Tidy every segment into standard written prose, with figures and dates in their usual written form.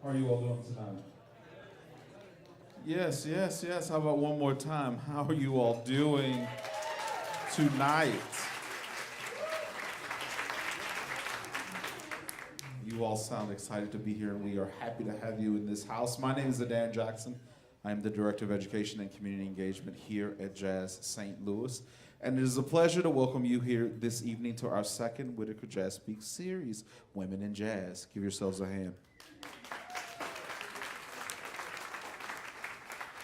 How are you all doing tonight? Yes, yes, yes. How about one more time? How are you all doing tonight? You all sound excited to be here, and we are happy to have you in this house. My name is Adan Jackson. I am the Director of Education and Community Engagement here at Jazz St. Louis. And it is a pleasure to welcome you here this evening to our second Whitaker Jazz Speaks series, Women in Jazz. Give yourselves a hand.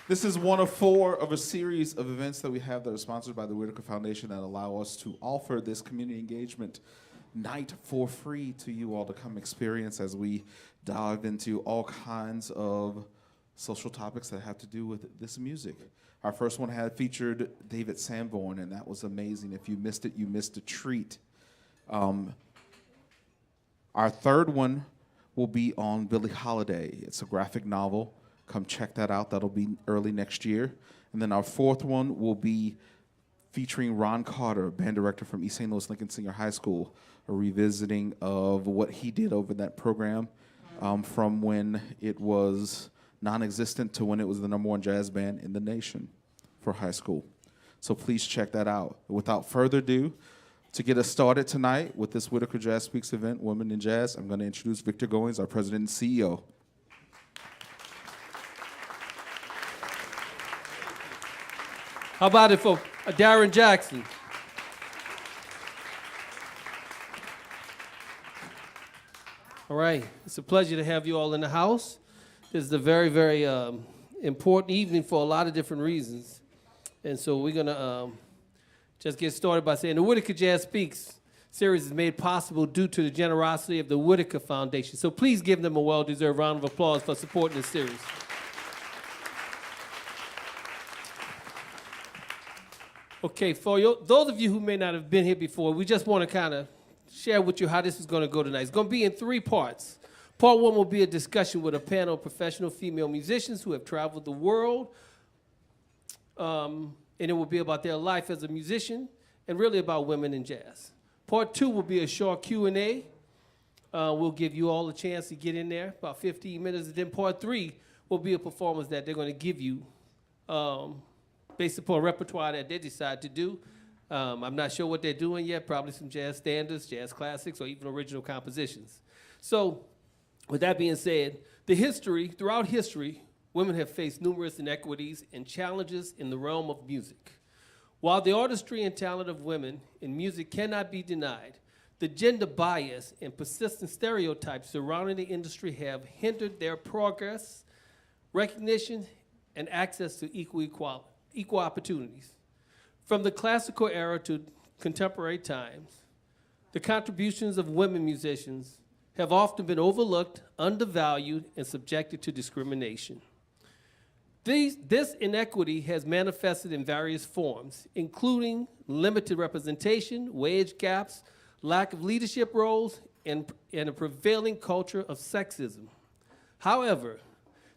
This is one of 4 of a series of events that we have that are sponsored by the Whitaker Foundation that allow us to offer this community engagement night for free to you all to come experience as we dive into all kinds of social topics that have to do with this music. Our first one had featured David Sanborn, and that was amazing. If you missed it, you missed a treat. Our third one will be on Billie Holiday. It's a graphic novel. Come check that out. That'll be early next year. And then our fourth one will be featuring Ron Carter, band director from East St. Louis Lincoln Senior High School, a revisiting of what he did over that program from when it was non-existent to when it was the #1 jazz band in the nation for high school. So please check that out. Without further ado, to get us started tonight with this Whitaker Jazz Speaks event, Women in Jazz, I'm going to introduce Victor Goines, our President and CEO. How about it for Darren Jackson? All right, it's a pleasure to have you all in the house. This is a very, very important evening for a lot of different reasons. And so we're gonna just get started by saying the Whitaker Jazz Speaks series is made possible due to the generosity of the Whitaker Foundation. So please give them a well-deserved round of applause for supporting this series. Okay, for those of you who may not have been here before, we just want to kind of share with you how this is going to go tonight. It's going to be in 3 parts. Part 1 will be a discussion with a panel of professional female musicians who have traveled the world, and it will be about their life as a musician and really about women in jazz. Part 2 will be a short Q&A. We'll give you all a chance to get in there, about 15 minutes, and then Part 3 will be a performance that they're going to give you based upon a repertoire that they decide to do. I'm not sure what they're doing yet, probably some jazz standards, jazz classics, or even original compositions. So, with that being said, throughout history, women have faced numerous inequities and challenges in the realm of music. While the artistry and talent of women in music cannot be denied, the gender bias and persistent stereotypes surrounding the industry have hindered their progress, recognition, and access to equal opportunities. From the classical era to contemporary times, the contributions of women musicians have often been overlooked, undervalued, and subjected to discrimination. This inequity has manifested in various forms, including limited representation, wage gaps, lack of leadership roles, and a prevailing culture of sexism. However,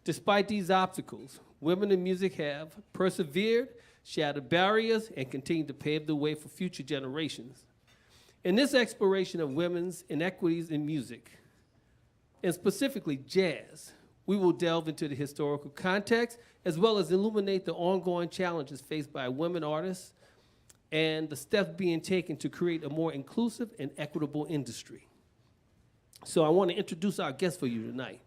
despite these obstacles, women in music have persevered, shattered barriers, and continue to pave the way for future generations. In this exploration of women's inequities in music, and specifically jazz, we will delve into the historical context as well as illuminate the ongoing challenges faced by women artists and the steps being taken to create a more inclusive and equitable industry. So I want to introduce our guests for you tonight.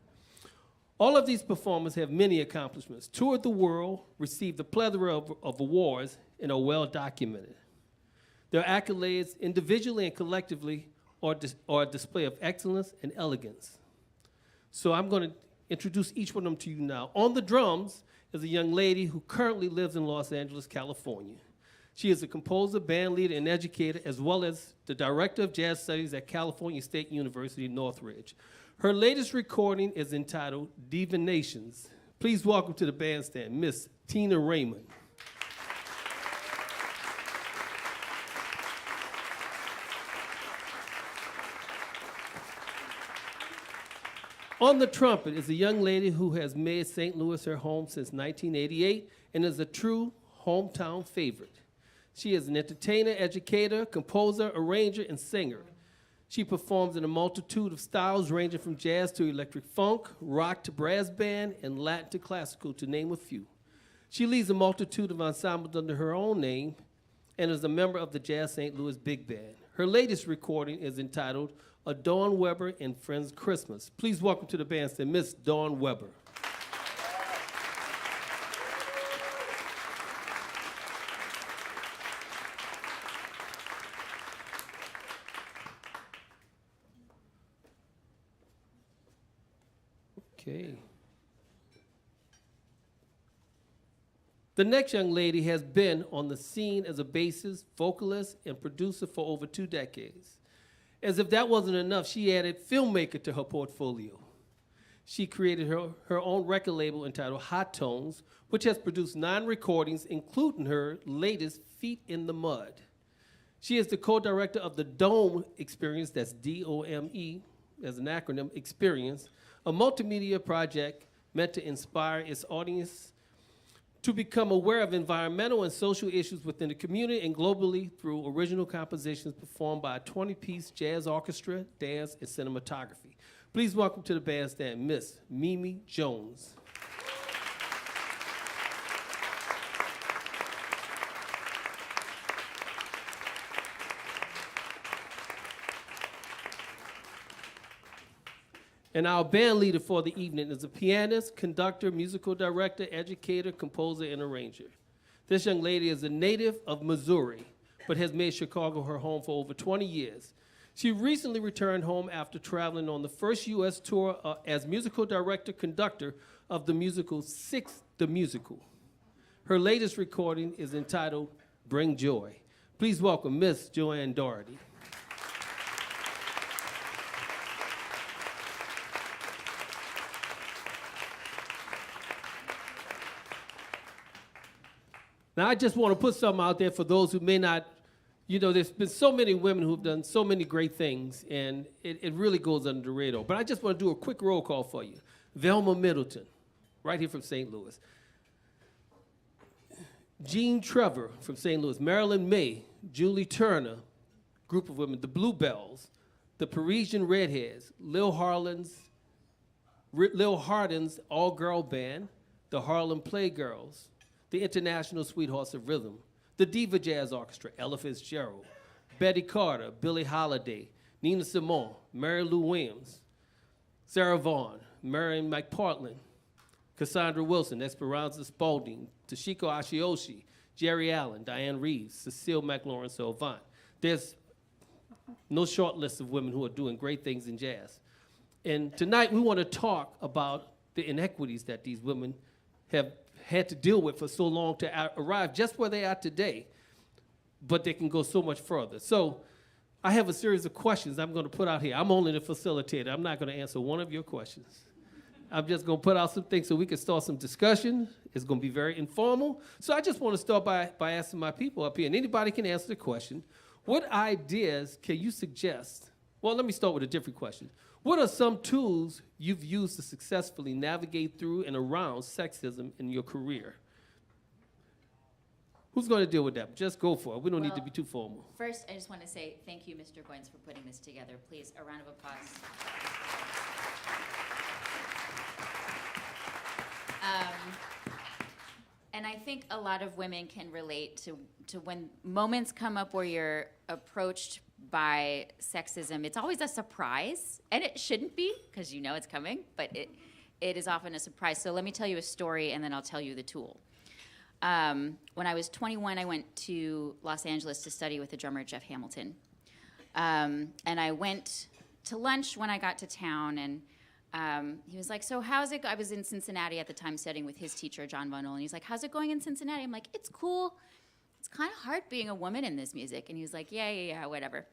All of these performers have many accomplishments, toured the world, received a plethora of awards, and are well documented. Their accolades, individually and collectively, are a display of excellence and elegance. So I'm going to introduce each one of them to you now. On the drums is a young lady who currently lives in Los Angeles, California. She is a composer, band leader, and educator, as well as the director of jazz studies at California State University, Northridge. Her latest recording is entitled Divinations. Please welcome to the bandstand, Miss Tina Raymond. On the trumpet is a young lady who has made St. Louis her home since 1988 and is a true hometown favorite. She is an entertainer, educator, composer, arranger, and singer. She performs in a multitude of styles ranging from jazz to electric funk, rock to brass band, and Latin to classical, to name a few. She leads a multitude of ensembles under her own name and is a member of the Jazz St. Louis Big Band. Her latest recording is entitled A Dawn Weber and Friends Christmas. Please welcome to the bandstand, Miss Dawn Weber. Okay. The next young lady has been on the scene as a bassist, vocalist, and producer for over 2 decades. As if that wasn't enough, she added filmmaker to her portfolio. She created her own record label entitled Hot Tones, which has produced 9 recordings, including her latest, Feet in the Mud. She is the co-director of the Dome Experience, that's D-O-M-E, as an acronym, Experience, a multimedia project meant to inspire its audience to become aware of environmental and social issues within the community and globally through original compositions performed by a 20-piece jazz orchestra, dance, and cinematography. Please welcome to the bandstand, Miss Mimi Jones. And our band leader for the evening is a pianist, conductor, musical director, educator, composer, and arranger. This young lady is a native of Missouri, but has made Chicago her home for over 20 years. She recently returned home after traveling on the first U.S. tour as musical director, conductor of the musical Six, the Musical. Her latest recording is entitled Bring Joy. Please welcome Miss Jo Ann Daugherty. Now, I just want to put something out there for those who may not, there's been so many women who've done so many great things, and it really goes under the radar. But I just want to do a quick roll call for you. Velma Middleton, right here from St. Louis. Jean Trevor from St. Louis. Marilyn May, Julie Turner, group of women. The Bluebells, the Parisian Redheads, Lil Hardin's all-girl band, the Harlem Playgirls, the International Sweethearts of Rhythm, the Diva Jazz Orchestra, Ella Fitzgerald, Betty Carter, Billie Holiday, Nina Simone, Mary Lou Williams, Sarah Vaughan, Marion McPartland, Cassandra Wilson, Esperanza Spalding, Toshiko Ashioshi, Jerry Allen, Diane Reeves, Cecile McLaurin Sylvan. There's no short list of women who are doing great things in jazz. And tonight we want to talk about the inequities that these women have had to deal with for so long to arrive just where they are today, but they can go so much further. So I have a series of questions I'm going to put out here. I'm only the facilitator. I'm not going to answer one of your questions. I'm just going to put out some things so we can start some discussion. It's going to be very informal. So I just want to start by asking my people up here, and anybody can answer the question, what ideas can you suggest? Well, let me start with a different question. What are some tools you've used to successfully navigate through and around sexism in your career? Who's going to deal with that? Just go for it. We don't need to be too formal. First, I just want to say thank you, Mr. Goines, for putting this together. Please, a round of applause. And I think a lot of women can relate to when moments come up where you're approached by sexism. It's always a surprise, and it shouldn't be, because you know it's coming, but it is often a surprise. So let me tell you a story, and then I'll tell you the tool. When I was 21, I went to Los Angeles to study with the drummer Jeff Hamilton. And I went to lunch when I got to town, and he was like, so how's it go? I was in Cincinnati at the time studying with his teacher, John Von Nolan. And he's like, how's it going in Cincinnati? I'm like, it's cool. It's kind of hard being a woman in this music. And he was like, yeah, whatever.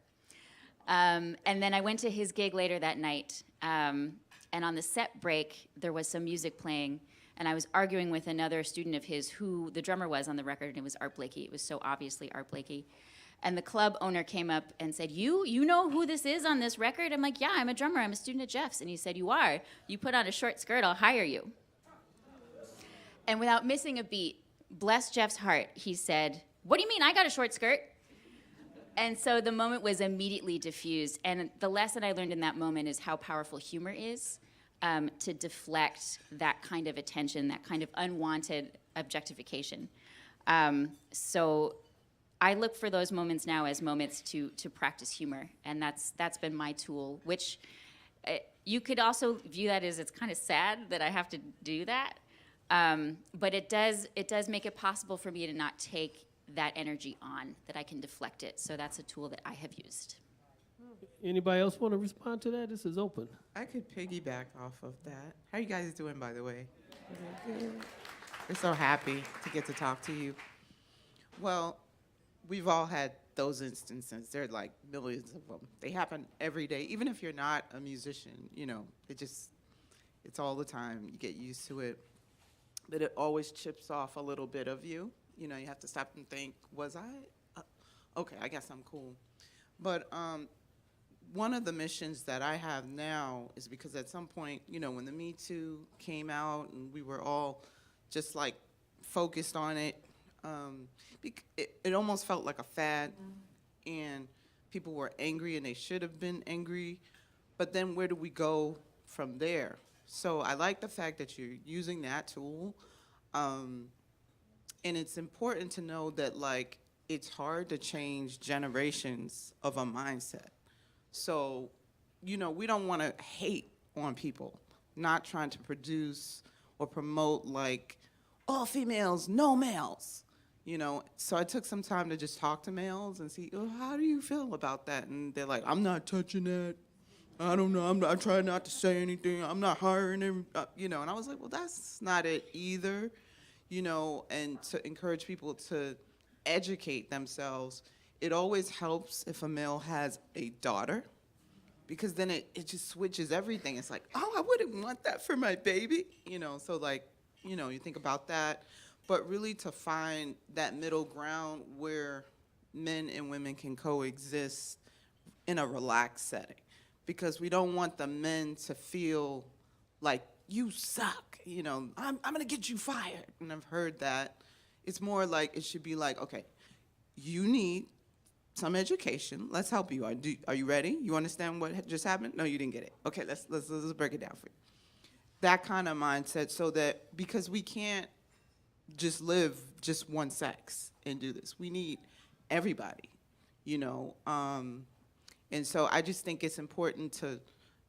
And then I went to his gig later that night. And on the set break, there was some music playing. And I was arguing with another student of his who the drummer was on the record, and it was Art Blakey. It was so obviously Art Blakey. And the club owner came up and said, you know who this is on this record? I'm like, yeah, I'm a drummer. I'm a student at Jeff's. And he said, you are? You put on a short skirt, I'll hire you. And without missing a beat, bless Jeff's heart, he said, what do you mean I got a short skirt? And so the moment was immediately diffused. And the lesson I learned in that moment is how powerful humor is to deflect that kind of attention, that kind of unwanted objectification. So I look for those moments now as moments to practice humor. And that's been my tool, which you could also view that as it's kind of sad that I have to do that. But it does make it possible for me to not take that energy on, that I can deflect it. So that's a tool that I have used. Anybody else want to respond to that? This is open. I could piggyback off of that. How you guys doing, by the way? We're so happy to get to talk to you. Well, we've all had those instances. There are like millions of them. They happen every day. Even if you're not a musician, you know, it's all the time. You get used to it. But it always chips off a little bit of you. You know, you have to stop and think, was I? Okay, I guess I'm cool. But one of the missions that I have now is because at some point, you know, when the Me Too came out and we were all just like focused on it, it almost felt like a fad, and people were angry and they should have been angry. But then where do we go from there? So I like the fact that you're using that tool. And it's important to know that, like, it's hard to change generations of a mindset. So, you know, we don't want to hate on people, not trying to produce or promote, like, all females, no males, you know. So I took some time to just talk to males and see, oh, how do you feel about that? And they're like, I'm not touching that. I don't know. I try not to say anything. I'm not hiring him, you know. And I was like, well, that's not it either, you know. And to encourage people to educate themselves, it always helps if a male has a daughter, because then it just switches everything. It's like, oh, I wouldn't want that for my baby, you know. So, like, you know, you think about that. But really to find that middle ground where men and women can coexist in a relaxed setting. Because we don't want the men to feel like, you suck, you know, I'm gonna get you fired. And I've heard that. It's more like, it should be like, okay, you need some education. Let's help you. Are you ready? You understand what just happened? No, you didn't get it. Okay, let's break it down for you. That kind of mindset, so that, because we can't just live just one sex and do this. We need everybody, you know. And so I just think it's important to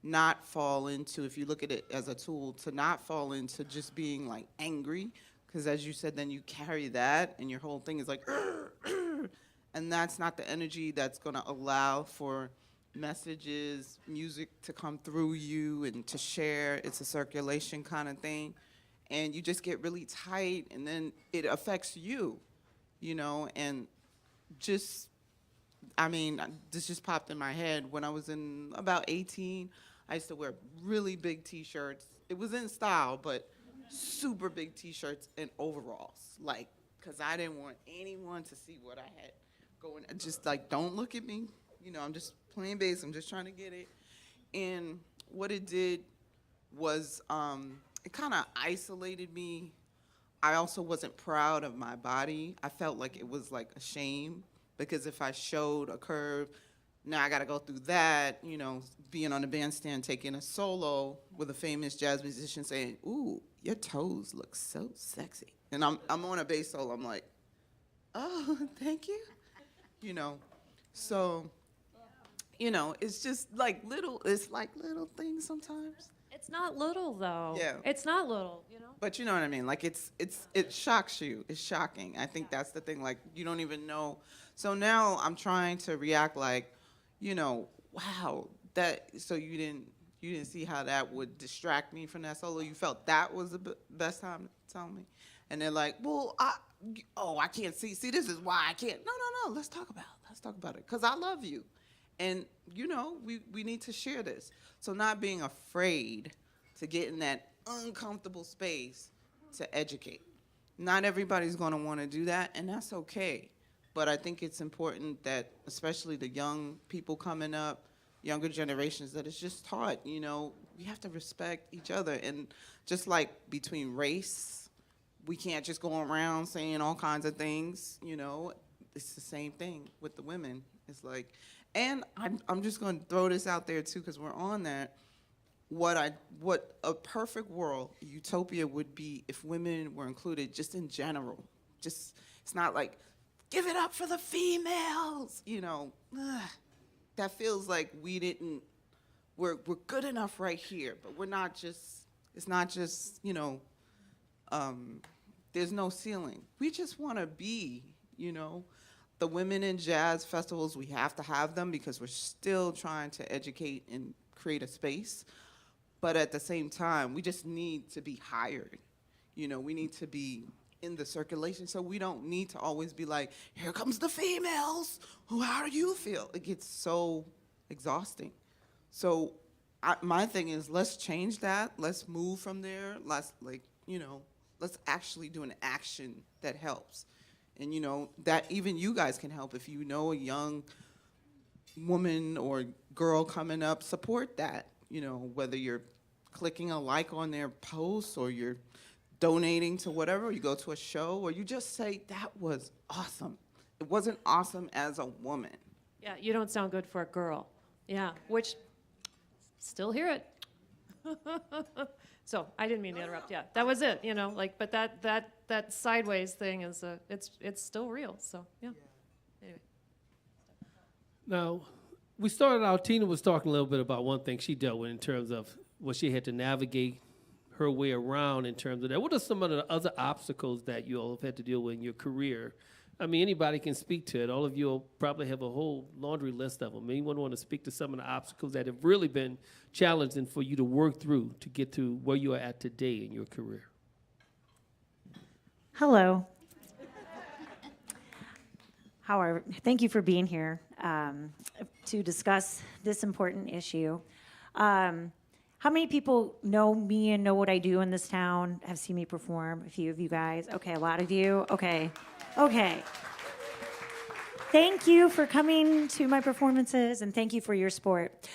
not fall into, if you look at it as a tool, to not fall into just being like angry, because as you said, then you carry that and your whole thing is like, and that's not the energy that's gonna allow for messages, music to come through you and to share. It's a circulation kind of thing. And you just get really tight, and then it affects you, you know. And just, I mean, this just popped in my head. When I was in about 18, I used to wear really big T-shirts. It was in style, but super big T-shirts and overalls, like, because I didn't want anyone to see what I had going. Just like, don't look at me. You know, I'm just playing bass. I'm just trying to get it. And what it did was it kind of isolated me. I also wasn't proud of my body. I felt like it was like a shame, because if I showed a curve, now I got to go through that, you know, being on the bandstand, taking a solo with a famous jazz musician saying, ooh, your toes look so sexy. And I'm on a bass solo. I'm like, oh, thank you. You know, so, you know, it's just like little things sometimes. It's not little, though. Yeah. It's not little, you know? But you know what I mean? Like, it shocks you. It's shocking. I think that's the thing. Like, you don't even know. So now I'm trying to react like, you know, wow, so you didn't see how that would distract me from that solo. You felt that was the best time to tell me. And they're like, well, I can't see. See, this is why I can't. No. Let's talk about it. Because I love you. And, you know, we need to share this. So not being afraid to get in that uncomfortable space to educate. Not everybody's going to want to do that, and that's okay. But I think it's important that, especially the young people coming up, younger generations, that it's just taught, you know, we have to respect each other. And just like between race, we can't just go around saying all kinds of things, you know. It's the same thing with the women. It's like, and I'm just going to throw this out there too, because we're on that. What a perfect world, utopia would be if women were included just in general. Just, it's not like, give it up for the females, you know. That feels like we're good enough right here, but we're not just, it's not just, you know, there's no ceiling. We just want to be, you know. The women in jazz festivals, we have to have them because we're still trying to educate and create a space. But at the same time, we just need to be hired. You know, we need to be in the circulation, so we don't need to always be like, here comes the females. How do you feel? It gets so exhausting. So my thing is, let's change that. Let's move from there. Let's, like, you know, let's actually do an action that helps. And, you know, that even you guys can help. If you know a young woman or girl coming up, support that. You know, whether you're clicking a like on their posts or you're donating to whatever, you go to a show, or you just say, that was awesome. It wasn't awesome as a woman. Yeah, you don't sound good for a girl. Yeah, which, still hear it. So I didn't mean to interrupt. Yeah, that was it. You know, like, but that sideways thing is it's still real. So yeah. Anyway. Now, we started out, Tina was talking a little bit about one thing she dealt with in terms of what she had to navigate her way around in terms of that. What are some of the other obstacles that you all have had to deal with in your career? I mean, anybody can speak to it. All of you will probably have a whole laundry list of them. Anyone want to speak to some of the obstacles that have really been challenging for you to work through to get to where you are at today in your career? Hello. However, thank you for being here to discuss this important issue. How many people know me and know what I do in this town, have seen me perform? A few of you guys. Okay, a lot of you. Okay. Thank you for coming to my performances, and thank you for your support.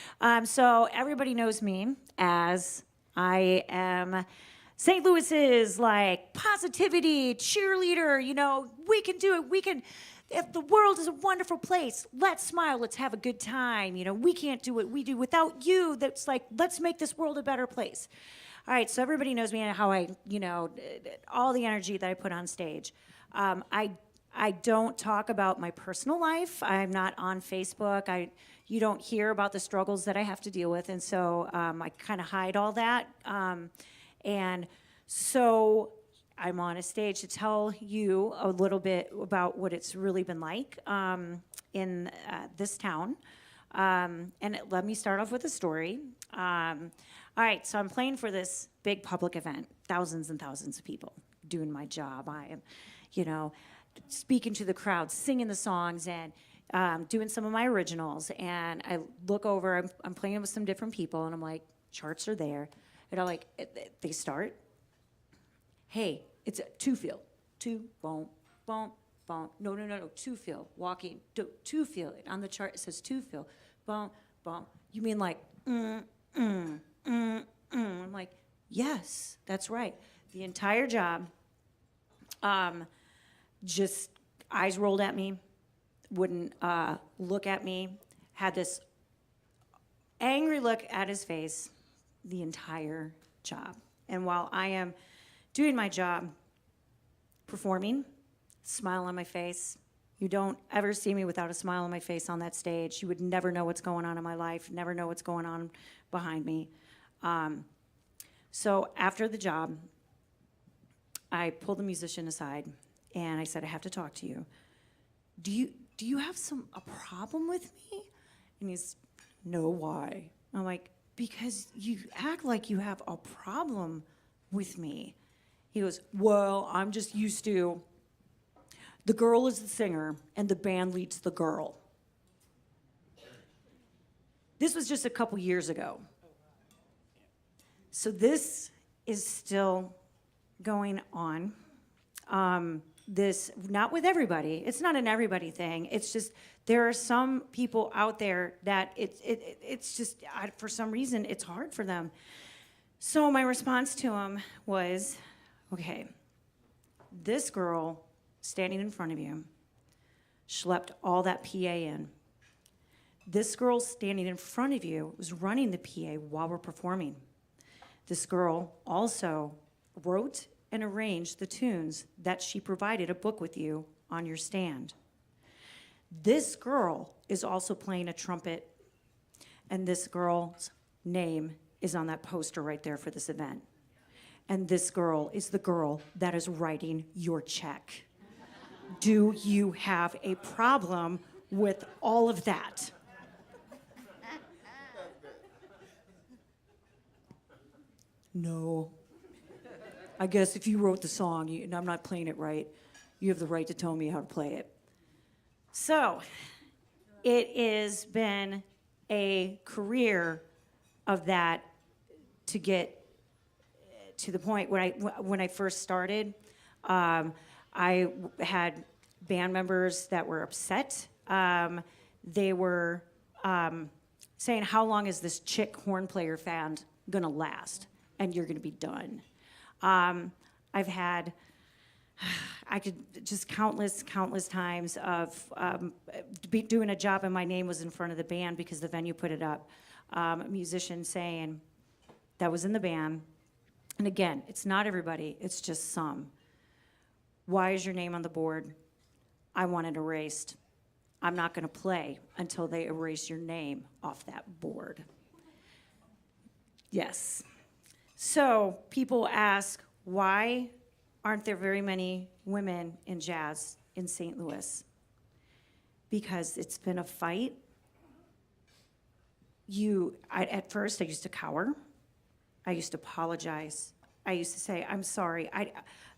So everybody knows me as I am St. Louis's, like, positivity cheerleader. You know, we can do it. If the world is a wonderful place, let's smile, let's have a good time. You know, we can't do what we do without you. That's like, let's make this world a better place. All right, so everybody knows me and how I, you know, all the energy that I put on stage. I don't talk about my personal life. I'm not on Facebook. You don't hear about the struggles that I have to deal with, and so I kind of hide all that. And so I'm on a stage to tell you a little bit about what it's really been like in this town. And let me start off with a story. All right, so I'm playing for this big public event, thousands and thousands of people doing my job. I am, you know, speaking to the crowd, singing the songs, and doing some of my originals. And I look over, I'm playing with some different people, and I'm like, charts are there. And I'm like, they start. Hey, it's a two-feel. Two, boom, boom, boom. No, two-feel, walking, two-feel. On the chart, it says two-feel. Boom, boom. You mean like, I'm like, yes, that's right. The entire job, just eyes rolled at me, wouldn't look at me, had this angry look at his face the entire job. And while I am doing my job, performing, smile on my face. You don't ever see me without a smile on my face on that stage. You would never know what's going on in my life, never know what's going on behind me. So after the job, I pulled the musician aside and I said, I have to talk to you. Do you have a problem with me? And he's, no, why? I'm like, because you act like you have a problem with me. He goes, well, I'm just used to, the girl is the singer and the band leads the girl. This was just a couple years ago. So this is still going on. This, not with everybody. It's not an everybody thing. It's just, there are some people out there that it's just, for some reason, it's hard for them. So my response to him was, okay, this girl standing in front of you schlepped all that PA in This girl standing in front of you was running the PA while we're performing. This girl also wrote and arranged the tunes that she provided a book with you on your stand. This girl is also playing a trumpet, and this girl's name is on that poster right there for this event. And this girl is the girl that is writing your check. Do you have a problem with all of that? No. I guess if you wrote the song and I'm not playing it right, you have the right to tell me how to play it. So, it has been a career of that to get to the point when I first started. I had band members that were upset. They were saying, how long is this chick horn player band gonna last? And you're gonna be done. I've had, I could just countless times of be doing a job and my name was in front of the band because the venue put it up. A musician saying, that was in the band. And again, it's not everybody, it's just some. Why is your name on the board? I want it erased. I'm not gonna play until they erase your name off that board. Yes. So people ask, why aren't there very many women in jazz in St. Louis? Because it's been a fight. At first, I used to cower. I used to apologize. I used to say, I'm sorry.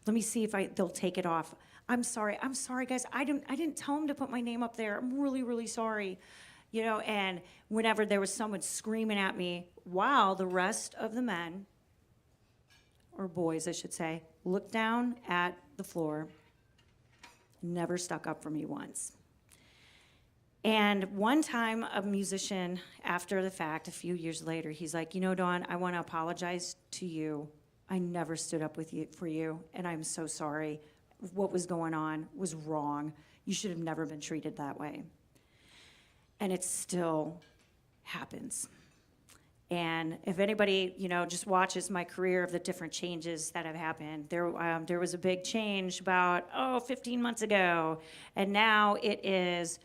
Let me see if they'll take it off. I'm sorry, guys. I didn't tell them to put my name up there. I'm really, really sorry. You know, and whenever there was someone screaming at me, while the rest of the men, or boys, I should say, looked down at the floor, never stuck up for me once. And one time, a musician, after the fact, a few years later, he's like, you know, Dawn, I want to apologize to you. I never stood up for you, and I'm so sorry. What was going on was wrong. You should have never been treated that way. And it still happens. And if anybody, you know, just watches my career of the different changes that have happened, there was a big change about, 15 months ago. And now it is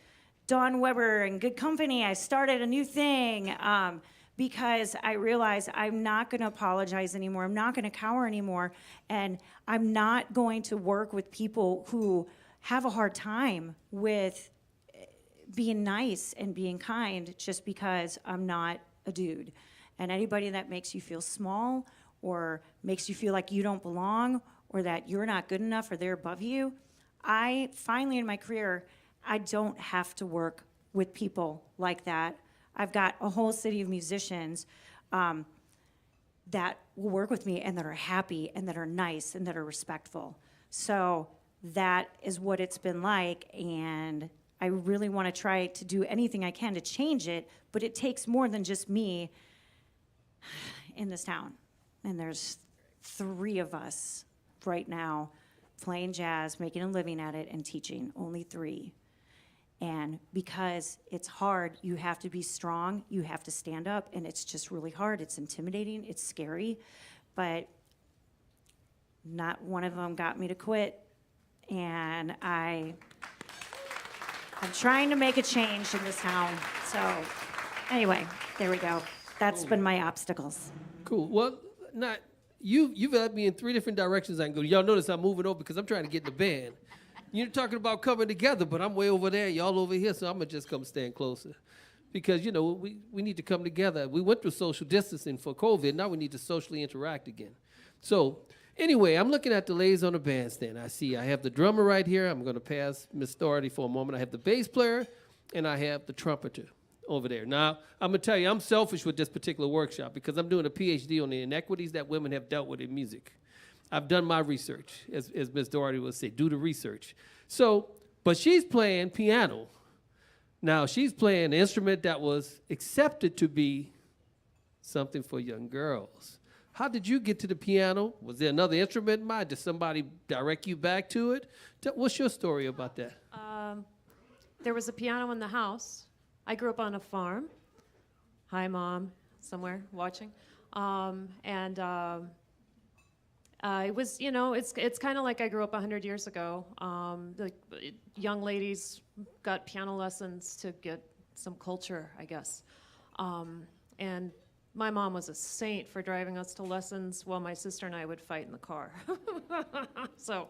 Dawn Weber and good company. I started a new thing because I realized I'm not going to apologize anymore. I'm not going to cower anymore. And I'm not going to work with people who have a hard time with being nice and being kind just because I'm not a dude. And anybody that makes you feel small or makes you feel like you don't belong or that you're not good enough or they're above you, I finally in my career, I don't have to work with people like that. I've got a whole city of musicians that will work with me and that are happy and that are nice and that are respectful. So that is what it's been like, and I really want to try to do anything I can to change it, but it takes more than just me in this town. And there's 3 of us right now playing jazz, making a living at it, and teaching, only 3. And because it's hard, you have to be strong, you have to stand up, and it's just really hard. It's intimidating, it's scary, but not one of them got me to quit. And I'm trying to make a change in this town. So anyway, there we go. That's been my obstacles. Cool. Well, you've led me in 3 different directions I can go. Y'all notice I'm moving over because I'm trying to get in the band. You're talking about coming together, but I'm way over there, y'all over here, so I'm going to just come stand closer. Because, you know, we need to come together. We went through social distancing for COVID. Now we need to socially interact again. So, anyway, I'm looking at the ladies on the bandstand. I have the drummer right here. I'm going to pass Miss Daugherty for a moment. I have the bass player, and I have the trumpeter over there. Now, I'm going to tell you, I'm selfish with this particular workshop because I'm doing a PhD on the inequities that women have dealt with in music. I've done my research, as Ms. Daugherty would say, do the research. So, but she's playing piano. Now, she's playing an instrument that was accepted to be something for young girls. How did you get to the piano? Was there another instrument in mind? Did somebody direct you back to it? What's your story about that? There was a piano in the house. I grew up on a farm. Hi, Mom, somewhere watching. It was, you know, it's kind of like I grew up 100 years ago. The young ladies got piano lessons to get some culture, I guess. And my mom was a saint for driving us to lessons while my sister and I would fight in the car. So,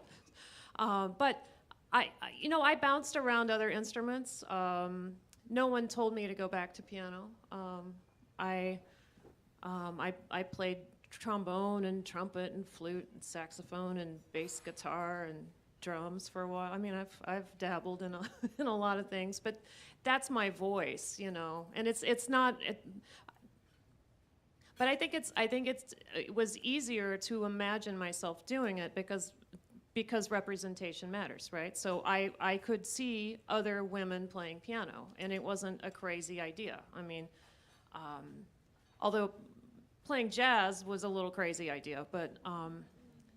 but I bounced around other instruments. No one told me to go back to piano. I played trombone and trumpet and flute and saxophone and bass guitar and drums for a while. I mean, I've dabbled in in a lot of things, but that's my voice, you know. And it's not. But I think it was easier to imagine myself doing it because representation matters, right? So I could see other women playing piano, and it wasn't a crazy idea. I mean, although playing jazz was a little crazy idea, but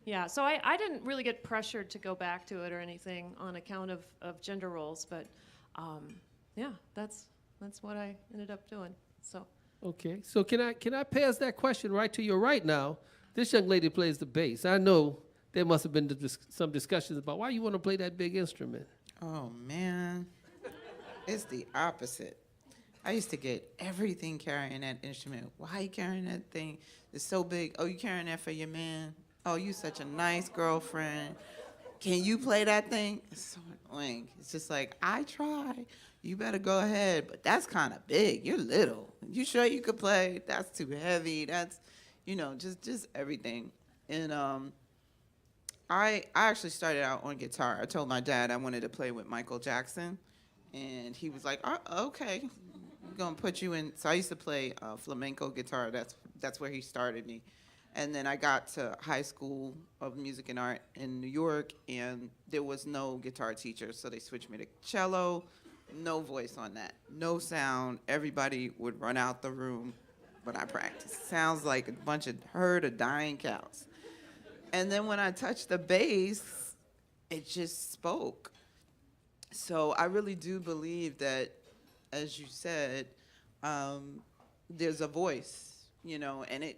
yeah. So I didn't really get pressured to go back to it or anything on account of gender roles, but yeah, that's what I ended up doing. So. Okay, so can I pass that question right to your right now? This young lady plays the bass. I know there must have been some discussions about why you want to play that big instrument. Oh, man. It's the opposite. I used to get everything carrying that instrument. Why you carrying that thing? It's so big. Oh, you carrying that for your man? Oh, you such a nice girlfriend. Can you play that thing? It's so annoying. It's just like, I try. You better go ahead, but that's kind of big. You're little. You sure you could play? That's too heavy. That's, you know, just everything. And I actually started out on guitar. I told my dad I wanted to play with Michael Jackson, and he was like, oh, okay, I'm gonna put you in. So I used to play flamenco guitar. That's where he started me. And then I got to high school of music and art in New York, and there was no guitar teacher, so they switched me to cello. No voice on that, no sound. Everybody would run out the room, but I practiced. Sounds like a bunch of herd of dying cows. And then when I touched the bass, it just spoke. So I really do believe that, as you said, there's a voice, you know, and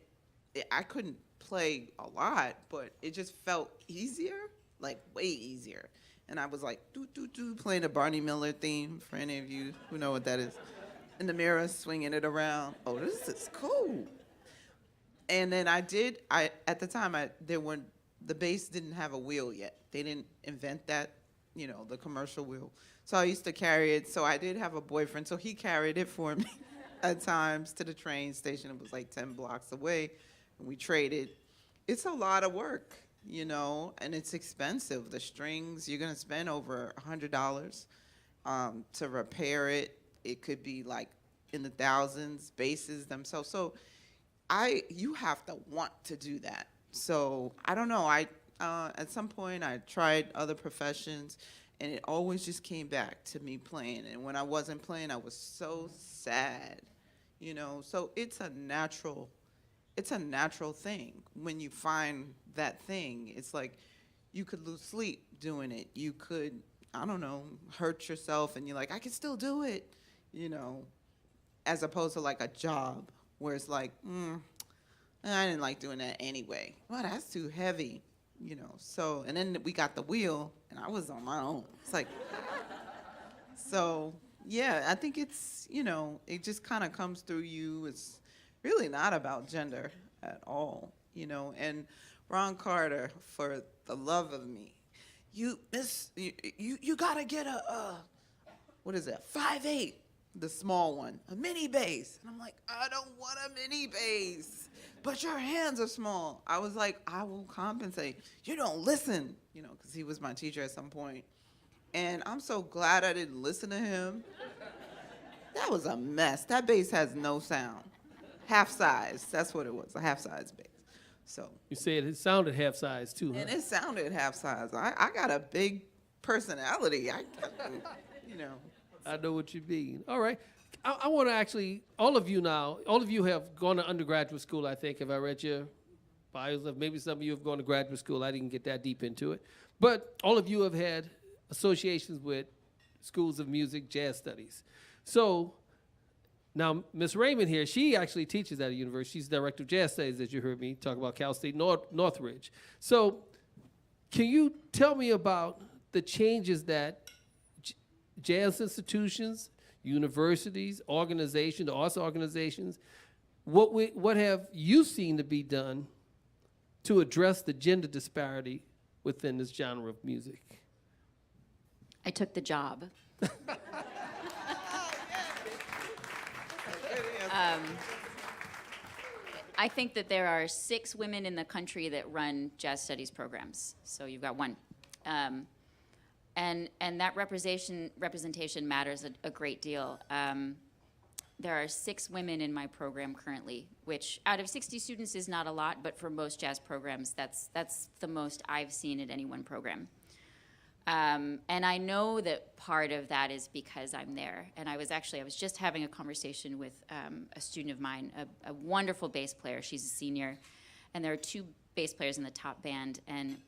I couldn't play a lot, but it just felt easier, like way easier. And I was like, playing the Barney Miller theme, for any of you who know what that is. In the mirror, swinging it around. Oh, this is cool. And then at the time, the bass didn't have a wheel yet. They didn't invent that, you know, the commercial wheel. So I used to carry it. So I did have a boyfriend, so he carried it for me at times to the train station. It was like 10 blocks away, and we traded. It's a lot of work. You know, and it's expensive. The strings, you're gonna spend over $100 to repair it. It could be like in the thousands, basses themselves. So you have to want to do that. So I don't know. At some point I tried other professions, and it always just came back to me playing. And when I wasn't playing, I was so sad, you know. So it's a natural thing when you find that thing. It's like you could lose sleep doing it. You could, I don't know, hurt yourself, and you're like, I can still do it, you know, as opposed to like a job where it's like, I didn't like doing that anyway. Well, that's too heavy, you know. So, and then we got the wheel, and I was on my own. It's like, so yeah, I think it's, you know, it just kind of comes through you. It's really not about gender at all, you know. And Ron Carter, for the love of me, you gotta get what is it, 5/8, the small one, a mini bass. And I'm like, I don't want a mini bass, but your hands are small. I was like, I will compensate. You don't listen, you know, because he was my teacher at some point. And I'm so glad I didn't listen to him. That was a mess. That bass has no sound. Half size, that's what it was, a half size bass. So You said it sounded half size too, huh? and it sounded half size. I got a big personality. You know. I know what you mean. All right. I want to actually, all of you have gone to undergraduate school, I think, if I read your bios. Maybe some of you have gone to graduate school. I didn't get that deep into it. But all of you have had associations with schools of music, jazz studies. So Now, Miss Raymond here, she actually teaches at a university. She's director of jazz studies, as you heard me talk about Cal State Northridge. So can you tell me about the changes that jazz institutions, universities, organizations, arts organizations, what have you seen to be done to address the gender disparity within this genre of music? I took the job. I think that there are 6 women in the country that run jazz studies programs. So you've got 1. And that representation matters a great deal. There are 6 women in my program currently, which out of 60 students is not a lot, but for most jazz programs, that's the most I've seen at any one program. And I know that part of that is because I'm there. And I was just having a conversation with a student of mine, a wonderful bass player. She's a senior, and there are 2 bass players in the top band. And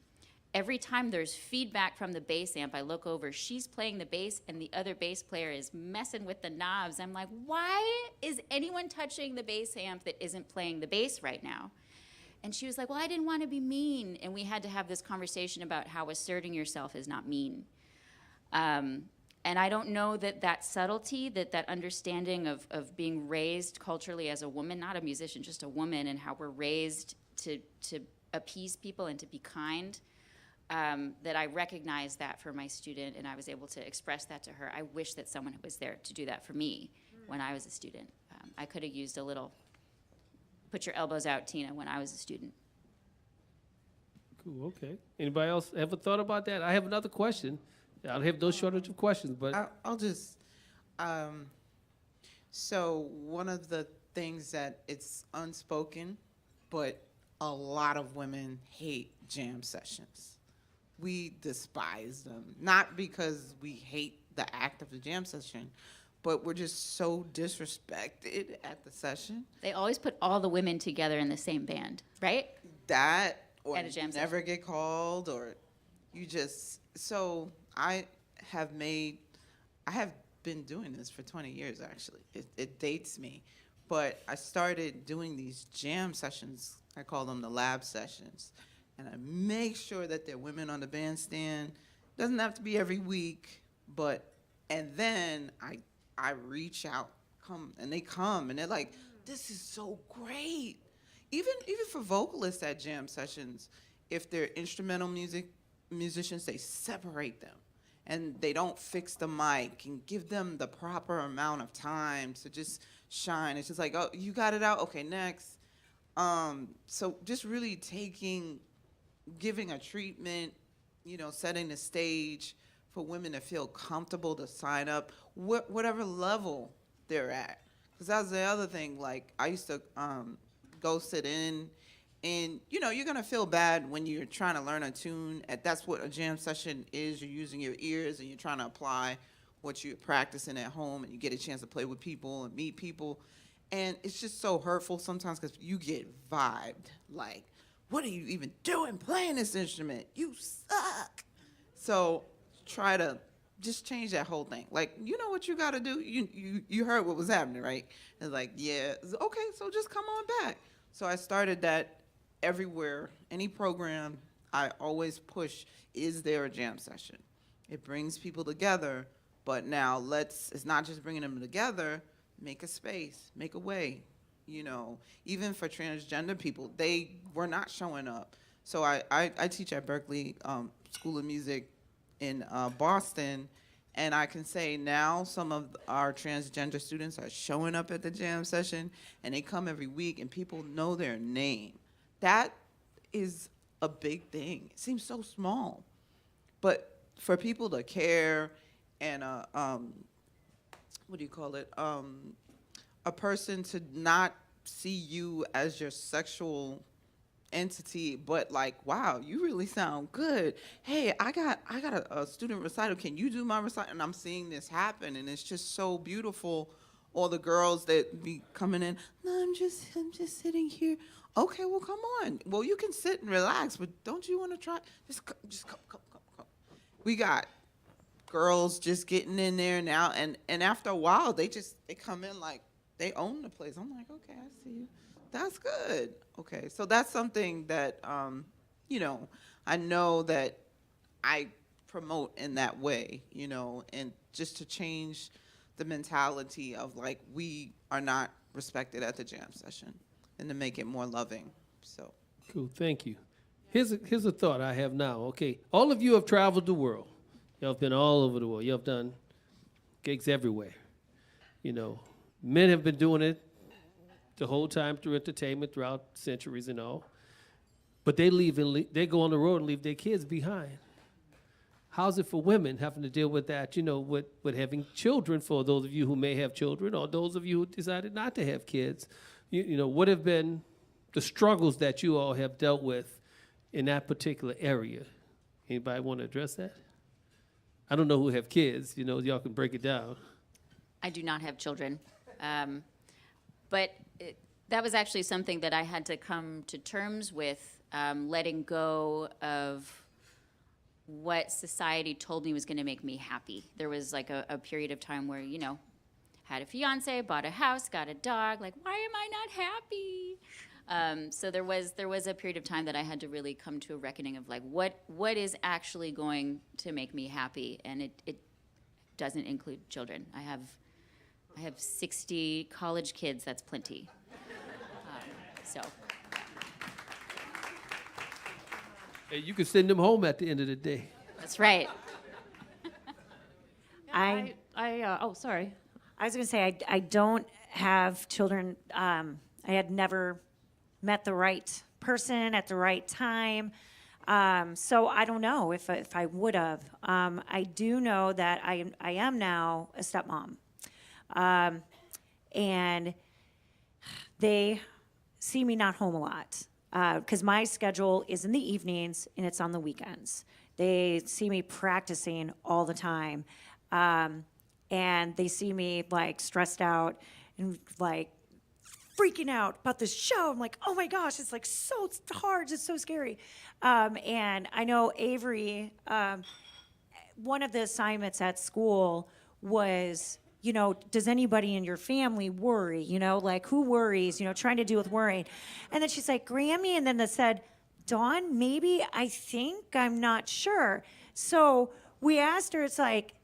every time there's feedback from the bass amp, I look over, she's playing the bass, and the other bass player is messing with the knobs. I'm like, why is anyone touching the bass amp that isn't playing the bass right now? And she was like, well, I didn't want to be mean. And we had to have this conversation about how asserting yourself is not mean. And I don't know that subtlety, that understanding of being raised culturally as a woman, not a musician, just a woman, and how we're raised to appease people and to be kind, that I recognize that for my student, and I was able to express that to her. I wish that someone was there to do that for me when I was a student. I could have used a little, put your elbows out, Tina, when I was a student. Cool, okay. Anybody else ever thought about that? I have another question. I have no shortage of questions, but. I'll just, so one of the things that it's unspoken, but a lot of women hate jam sessions. We despise them, not because we hate the act of the jam session, but we're just so disrespected at the session. They always put all the women together in the same band, right? That, or At a jam you never get called, or you just, so I have been doing this for 20 years, actually. It dates me. But I started doing these jam sessions. I call them the lab sessions. And I make sure that there are women on the bandstand. Doesn't have to be every week, and then I reach out, and they come, and they're like, this is so great. Even for vocalists at jam sessions, if they're instrumental musicians, they separate them. And they don't fix the mic and give them the proper amount of time to just shine. It's just like, oh, you got it out? Okay, next. So just really giving a treatment, setting the stage for women to feel comfortable to sign up, whatever level they're at. Because that's the other thing, like, I used to go sit in, and, you're going to feel bad when you're trying to learn a tune. That's what a jam session is. You're using your ears, and you're trying to apply what you're practicing at home, and you get a chance to play with people and meet people. And it's just so hurtful sometimes because you get vibed, like, what are you even doing playing this instrument? You suck. So try to just change that whole thing. Like, you know what you got to do? You heard what was happening, right? And like, yeah, okay, so just come on back. So I started that everywhere. Any program, I always push, is there a jam session? It brings people together, but now it's not just bringing them together, make a space, make a way. Even for transgender people, they were not showing up. So I teach at Berkeley School of Music in Boston, and I can say now some of our transgender students are showing up at the jam session, and they come every week, and people know their name. That is a big thing. It seems so small, but for people to care, and what do you call it? A person to not see you as your sexual entity, but like, wow, you really sound good. Hey, I got a student recital. Can you do my recital? And I'm seeing this happen, and it's just so beautiful. All the girls that be coming in, no, I'm just sitting here. Okay, well, come on. Well, you can sit and relax, but don't you want to try? Just come. We got girls just getting in there now, and after a while, they come in like, they own the place. I'm like, okay, I see you. That's good. Okay, so that's something that, I know that I promote in that way, and just to change the mentality of like, we are not respected at the jam session, and to make it more loving, so. Cool, thank you. Here's a thought I have now. Okay, all of you have traveled the world. Y'all have been all over the world. Y'all have done gigs everywhere. Men have been doing it the whole time through entertainment, throughout centuries and all. But they they go on the road and leave their kids behind. How's it for women having to deal with that, with having children, for those of you who may have children, or those of you who decided not to have kids? What have been the struggles that you all have dealt with in that particular area? Anybody want to address that? I don't know who have kids, y'all can break it down. I do not have children. But that was actually something that I had to come to terms with, letting go of what society told me was going to make me happy. There was like a period of time where, had a fiance, bought a house, got a dog, like, why am I not happy? So there was a period of time that I had to really come to a reckoning of like, what is actually going to make me happy? And it doesn't include children. I have 60 college kids, that's plenty. So. Hey, you can send them home at the end of the day. That's right. Oh, sorry. I was going to say, I don't have children. I had never met the right person at the right time. So I don't know if I would have. I do know that I am now a stepmom. And they see me not home a lot because my schedule is in the evenings and it's on the weekends. They see me practicing all the time. And they see me like stressed out and like freaking out about this show. I'm like, oh my gosh, it's like so hard, it's so scary. And I know Avery, one of the assignments at school was, does anybody in your family worry? Like who worries, trying to deal with worrying. And then she's like, Grammy, and then they said, Dawn, maybe, I think, I'm not sure. So we asked her, it's like,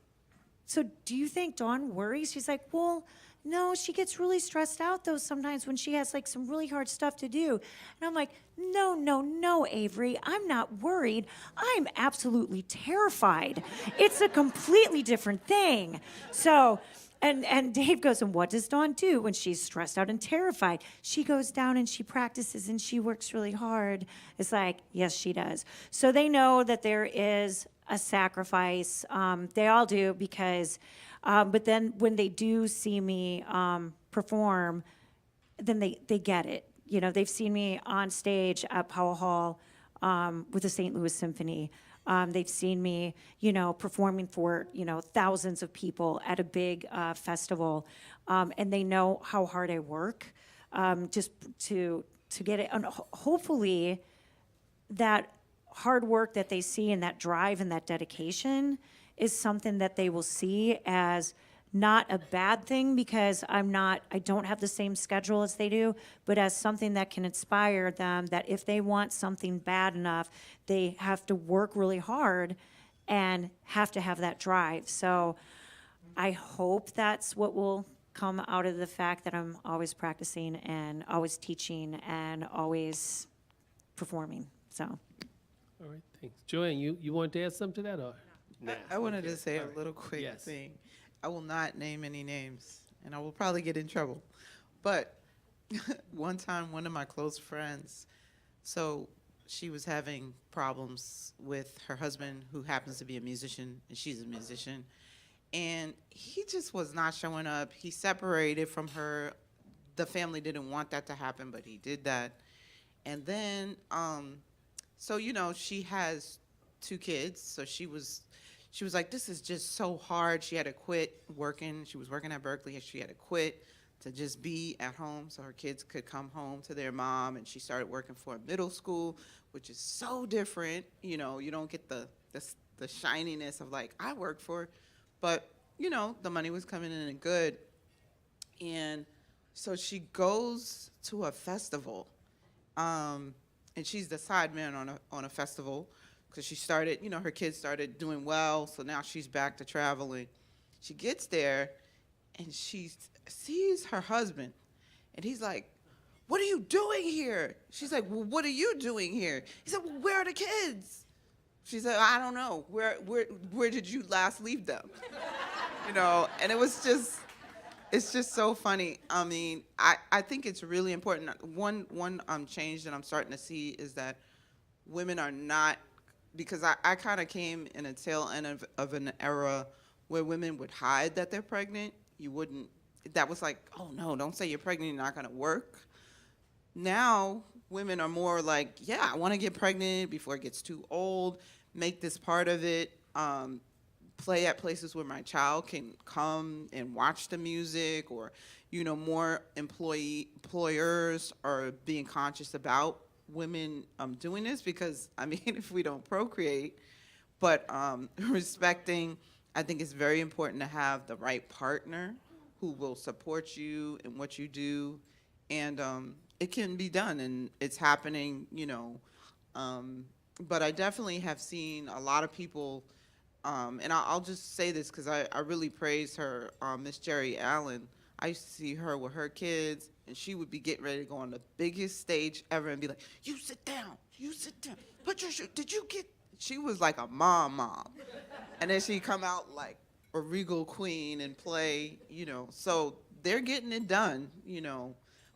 so do you think Dawn worries? She's like, well, no, she gets really stressed out though sometimes when she has like some really hard stuff to do. And I'm like, no, Avery, I'm not worried. I'm absolutely terrified. It's a completely different thing. So, and Dave goes, and what does Dawn do when she's stressed out and terrified? She goes down and she practices and she works really hard. It's like, yes, she does. So they know that there is a sacrifice. They all do because, but then when they do see me perform, then they get it. They've seen me on stage at Powell Hall with the St. Louis Symphony. They've seen me, performing for, thousands of people at a big festival. And they know how hard I work just to get it. And hopefully that hard work that they see and that drive and that dedication is something that they will see as not a bad thing because I don't have the same schedule as they do, but as something that can inspire them that if they want something bad enough, they have to work really hard and have to have that drive. So I hope that's what will come out of the fact that I'm always practicing and always teaching and always performing, so. All right, thanks. Jo Ann, you want to add something to that, or? Nah. I wanted to say a little quick Yes. thing. I will not name any names, and I will probably get in trouble. But one time, one of my close friends, so she was having problems with her husband, who happens to be a musician, and she's a musician. And he just was not showing up. He separated from her. The family didn't want that to happen, but he did that. And then, so, she has 2 kids, so she was like, this is just so hard. She had to quit working. She was working at Berkeley, and she had to quit to just be at home so her kids could come home to their mom. And she started working for a middle school, which is so different. You don't get the shininess of like, I work for, but, the money was coming in and good. And So she goes to a festival, and she's the sideman on a festival because she started, her kids started doing well, so now she's back to traveling. She gets there, and she sees her husband, and he's like, "What are you doing here?" She's like, "Well, what are you doing here?" He said, "Well, where are the kids?" She said, "I don't know. Where did you last leave them?" And it's just so funny. I mean, I think it's really important. One change that I'm starting to see is that women are not, because I kind of came in a tail end of an era where women would hide that they're pregnant. That was like, "Oh no, don't say you're pregnant, you're not gonna work." Now, women are more like, "Yeah, I wanna get pregnant before it gets too old, make this part of it, play at places where my child can come and watch the music," or, more employers are being conscious about women doing this because, I mean, if we don't procreate, but respecting, I think it's very important to have the right partner who will support you in what you do, and it can be done, and it's happening, but I definitely have seen a lot of people, and I'll just say this because I really praise her, Miss Jerry Allen. I used to see her with her kids, and she would be getting ready to go on the biggest stage ever and be like, "You sit down, put your shoe, did you get," she was like a mom. And then she'd come out like a regal queen and play, so they're getting it done,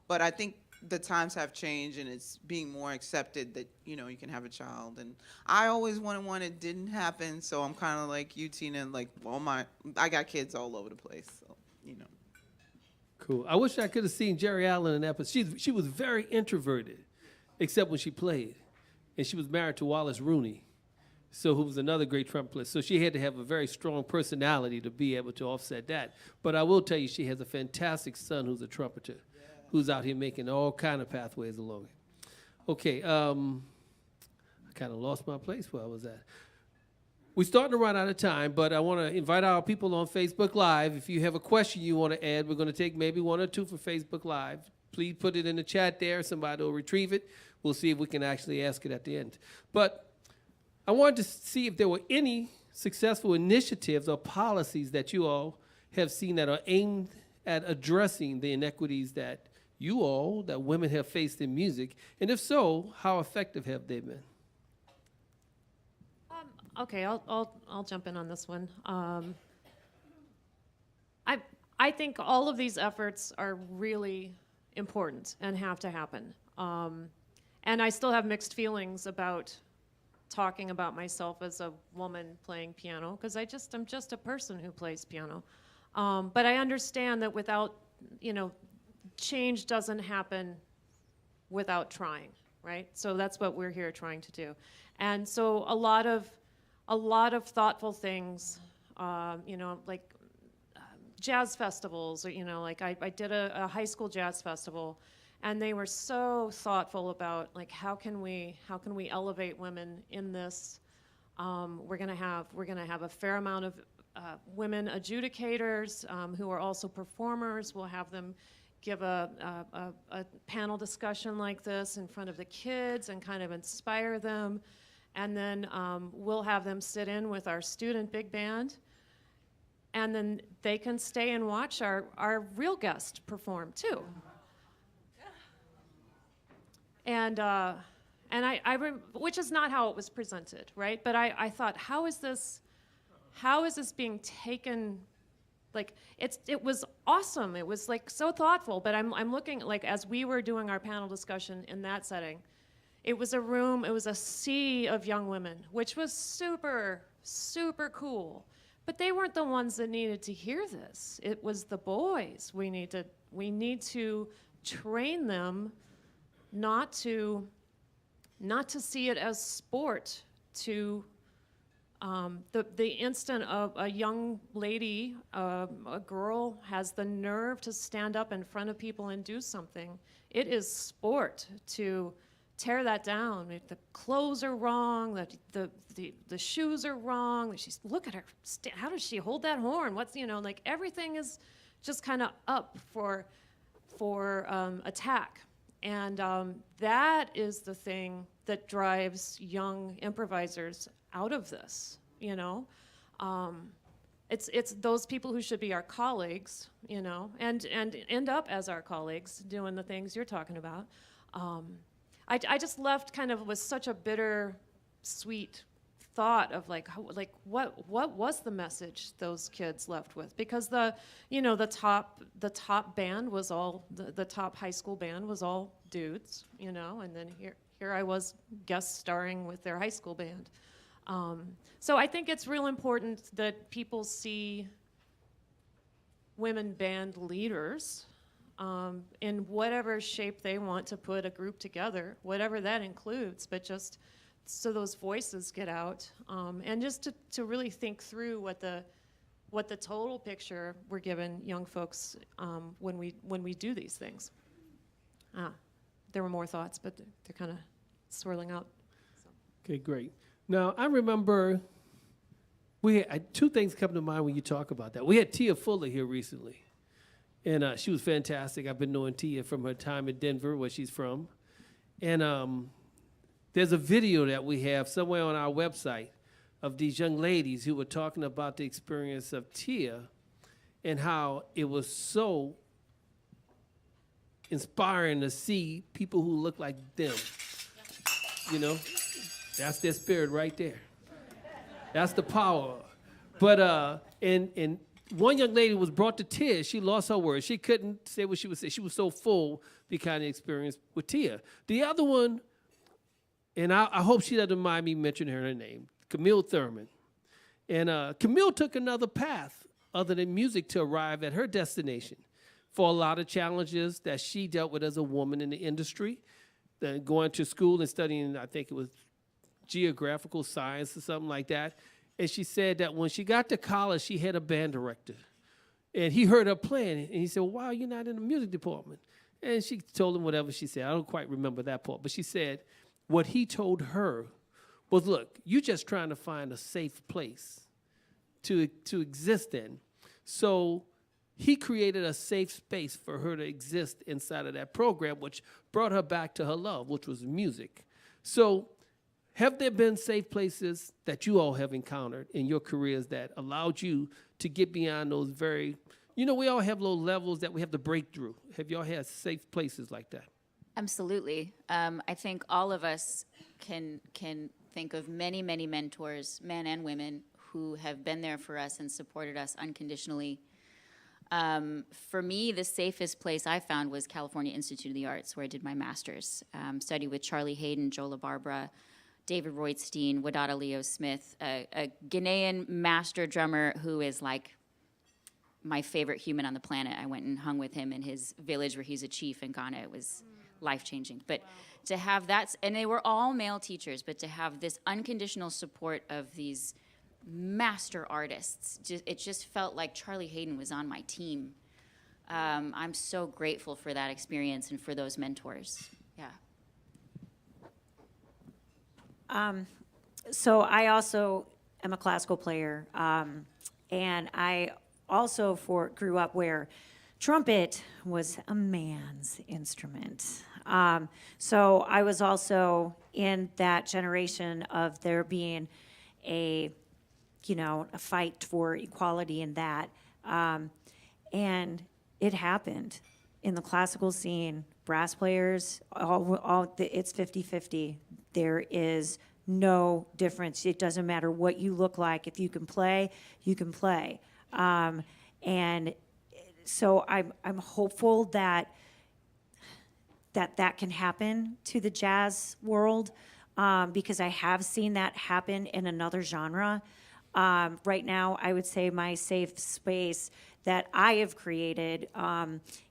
but I think the times have changed, and it's being more accepted that, you can have a child. And I always wanted one. It didn't happen, so I'm kind of like you, Tina, like, I got kids all over the place, so, Cool. I wish I could have seen Jerry Allen in that, but she was very introverted, except when she played. And she was married to Wallace Rooney, who was another great trumpetist. So she had to have a very strong personality to be able to offset that. But I will tell you, she has a fantastic son who's a trumpeter, who's out here making all kind of pathways along it. Okay, I kind of lost my place where I was at. We're starting to run out of time, but I want to invite our people on Facebook Live. If you have a question you want to add, we're going to take maybe one or two for Facebook Live. Please put it in the chat there. Somebody will retrieve it. We'll see if we can actually ask it at the end. But I wanted to see if there were any successful initiatives or policies that you all have seen that are aimed at addressing the inequities that women have faced in music, and if so, how effective have they been? Okay, I'll jump in on this one. I think all of these efforts are really important and have to happen. And I still have mixed feelings about talking about myself as a woman playing piano, because I'm just a person who plays piano. But I understand that without, change doesn't happen without trying, right? So that's what we're here trying to do. And so a lot of thoughtful things, like jazz festivals, or, like I did a high school jazz festival, and they were so thoughtful about, like, how can we elevate women in this? We're gonna have a fair amount of women adjudicators who are also performers. We'll have them give a panel discussion like this in front of the kids and kind of inspire them. And then we'll have them sit in with our student big band, and then they can stay and watch our real guest perform too. And which is not how it was presented, right? But I thought, how is this being taken? Like, it was awesome. It was like so thoughtful. But I'm looking, like, as we were doing our panel discussion in that setting, it was a sea of young women, which was super, super cool. But they weren't the ones that needed to hear this. It was the boys. We need to train them not to see it as sport, to the instant of a young lady, a girl has the nerve to stand up in front of people and do something, it is sport to tear that down. If the clothes are wrong, the shoes are wrong, look at her, how does she hold that horn? Like, everything is just kind of up for for attack. And that is the thing that drives young improvisers out of this, you know. It's those people who should be our colleagues, you know, and end up as our colleagues doing the things you're talking about. I just left kind of with such a bitter, sweet thought of what was the message those kids left with? Because the top band was all the top high school band was all dudes, you know, and then here I was guest starring with their high school band. So I think it's real important that people see women band leaders in whatever shape they want to put a group together, whatever that includes, but just so those voices get out, and just to really think through what the total picture we're giving young folks when we do these things. There were more thoughts, but they're kind of swirling out. So. Okay, great. Now, I remember two things come to mind when you talk about that. We had Tia Fuller here recently, and she was fantastic. I've been knowing Tia from her time in Denver, where she's from. And there's a video that we have somewhere on our website of these young ladies who were talking about the experience of Tia and how it was so inspiring to see people who look like them. You know, that's their spirit right there. That's the power. But and one young lady was brought to tears. She lost her words. She couldn't say what she would say. She was so full because of the experience with Tia. The other one, and I hope she doesn't mind me mentioning her name, Camille Thurman. And Camille took another path other than music to arrive at her destination for a lot of challenges that she dealt with as a woman in the industry, going to school and studying, I think it was geographical science or something like that. And she said that when she got to college, she had a band director. And he heard her playing, and he said, well, why are you not in the music department? And she told him whatever she said. I don't quite remember that part. But she said what he told her was, look, you're just trying to find a safe place to exist in. So he created a safe space for her to exist inside of that program, which brought her back to her love, which was music. So have there been safe places that you all have encountered in your careers that allowed you to get beyond those very, we all have little levels that we have to break through. Have y'all had safe places like that? Absolutely. I think all of us can think of many, many mentors, men and women, who have been there for us and supported us unconditionally. For me, the safest place I found was California Institute of the Arts, where I did my master's. Studied with Charlie Hayden, Joe LaBarbera, David Roytstein, Wadada Leo Smith, a Ghanaian master drummer who is like my favorite human on the planet. I went and hung with him in his village where he's a chief in Ghana. It was life-changing. But to have that, and they were all male teachers, but to have this unconditional support of these master artists, it just felt like Charlie Hayden was on my team. I'm so grateful for that experience and for those mentors. Yeah. So I also am a classical player, and I also grew up where trumpet was a man's instrument. So I was also in that generation of there being a fight for equality in that. And it happened in the classical scene. Brass players, it's 50-50. There is no difference. It doesn't matter what you look like. If you can play, you can play. And so I'm hopeful that can happen to the jazz world, because I have seen that happen in another genre. Right now, I would say my safe space that I have created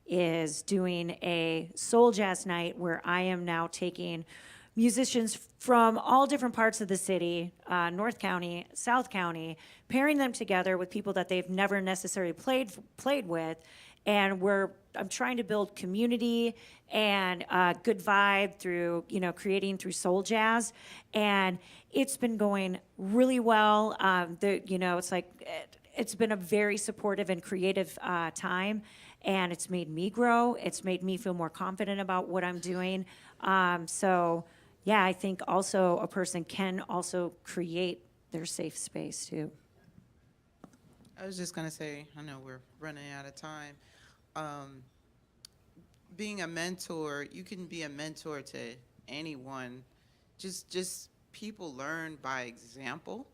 is doing a soul jazz night where I am now taking musicians from all different parts of the city, North County, South County, pairing them together with people that they've never necessarily played with, and I'm trying to build community and good vibe through creating through soul jazz, and it's been going really well. It's like it's been a very supportive and creative time, and it's made me grow. It's made me feel more confident about what I'm doing. So, yeah, I think also a person can also create their safe space too. I was just gonna say, I know we're running out of time. Being a mentor, you can be a mentor to anyone. Just people learn by example.